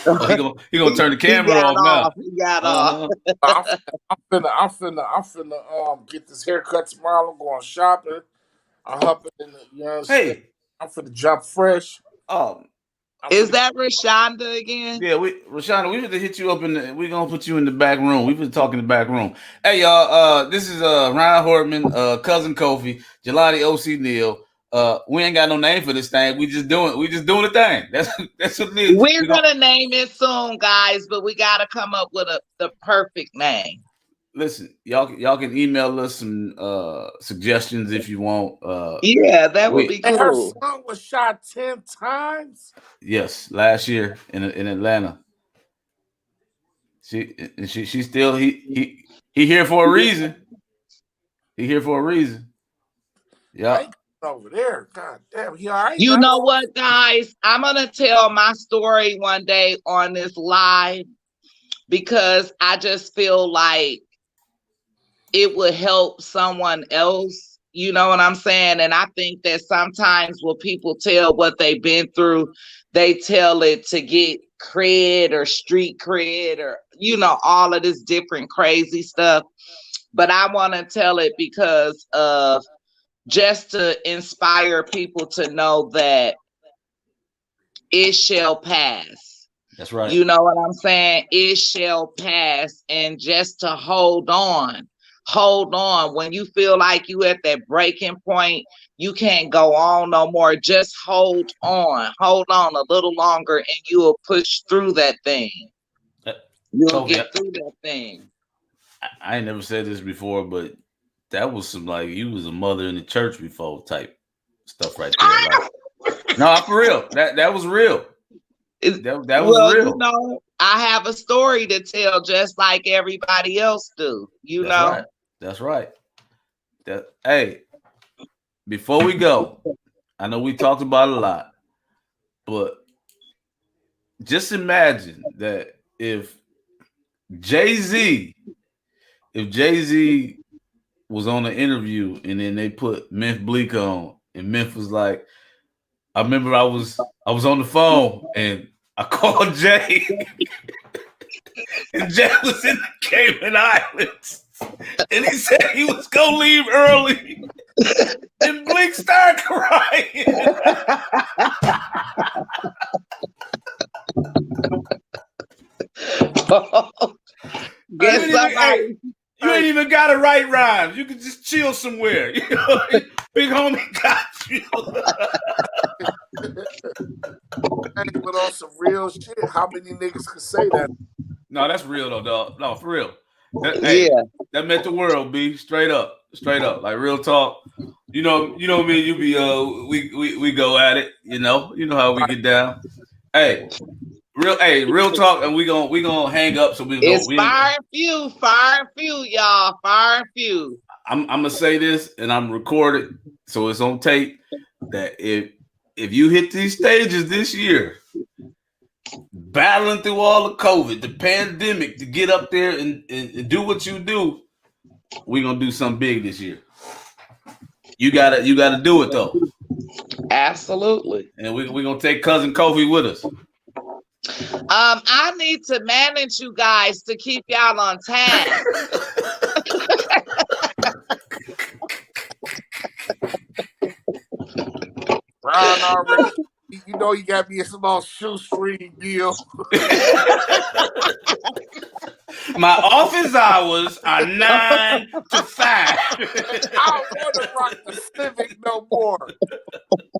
Oh, he gonna turn the He camera got off now. off. He got off. I'm finna get this haircut tomorrow. I'm going shopping. I'm hopping in the, you know what I'm saying? Hey, I'm finna jump fresh. oh Is that Rashonda again? yeah, Rashonda, we gonna hit you up we gonna put you in the back room. We've been talking in the back room. Hey y'all, this is Ryan Hortman, cousin Kofi, Jelani OC Neal. We ain't got no name for this thing. We just doing the thing. That's what it is. We're gonna name it soon, guys, but we gotta come up with the perfect name. Listen, y'all can email us some suggestions if you want. Yeah, that would be And her cool. son was shot 10 times. Yes, last year in Atlanta. She still he here for a reason. He here for a reason. Yeah. Over there. God damn, he all right. You know what, guys? I'm gonna tell my story one day on this live because I just feel like it would help someone else. You know what I'm saying? And I think that sometimes when people tell what they've been through, they tell it to get cred or street cred or, you know, all of this different crazy stuff. But I want to tell it because of just to inspire people to know that it shall pass. That's right. You know what I'm saying? It shall pass. And just to hold on. When you feel like you at that breaking point, you can't go on no more. Just hold on a little longer and you will push through that thing. You'll get through that thing. I ain't never said this before, but that was some like you was a mother in the church before type stuff right there. Like, no, for real. That was real. That was real. You know, I have a story to tell just like everybody else do. That's know? Right. That's right. Hey, before we go, I know we talked about a lot, but just imagine that if Jay-Z was on an interview and then they put Memphis Bleak on and Memphis was like, I remember I was on the phone and I called Jay and Jay was in the Cayman Islands and he said he was gonna leave early and Bleak started crying. You ain't even got to write rhymes. You can just chill somewhere. You know, big homie got you. But on some real shit, how many niggas can say that? No, that's real though, dog. No, for real. That meant the world, B. Straight up, like real talk. You know me. You be we go at it. You know how we get down. Hey. Real talk, and we gonna hang up. So it's fire and few, y'all. Fire and few. I'm gonna say this, and I'm recorded, so it's on tape. That if you hit these stages this year, battling through all the COVID, the pandemic, to get up there and do what you do, we gonna do something big this year. You gotta do it though. Absolutely. And we gonna take cousin Kofi with us. I need to manage you guys to keep y'all on task. Ron already, you know you got me a small shoestring deal. My office hours are 9 to 5. I don't want to rock the Civic no more.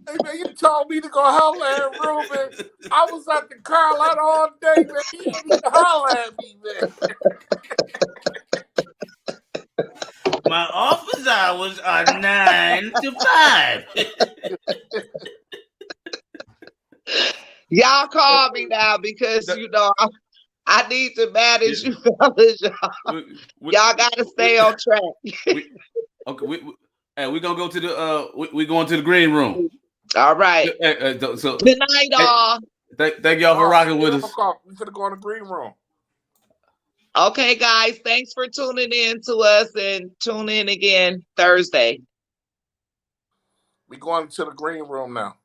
Hey man, you told me to go holler at Ruben. I was at the car lot all day, man. He didn't even holler at me, man. My office hours are 9 to 5. Y'all call me now because you know I need to manage you fellas, y'all. Y'all gotta stay on track. We're gonna go to the we going to the green room. All right. So good night, all. Thank y'all for rocking with us. We could go in the green room. Okay, guys, thanks for tuning in to us and tune in again Thursday. We going to the green room now.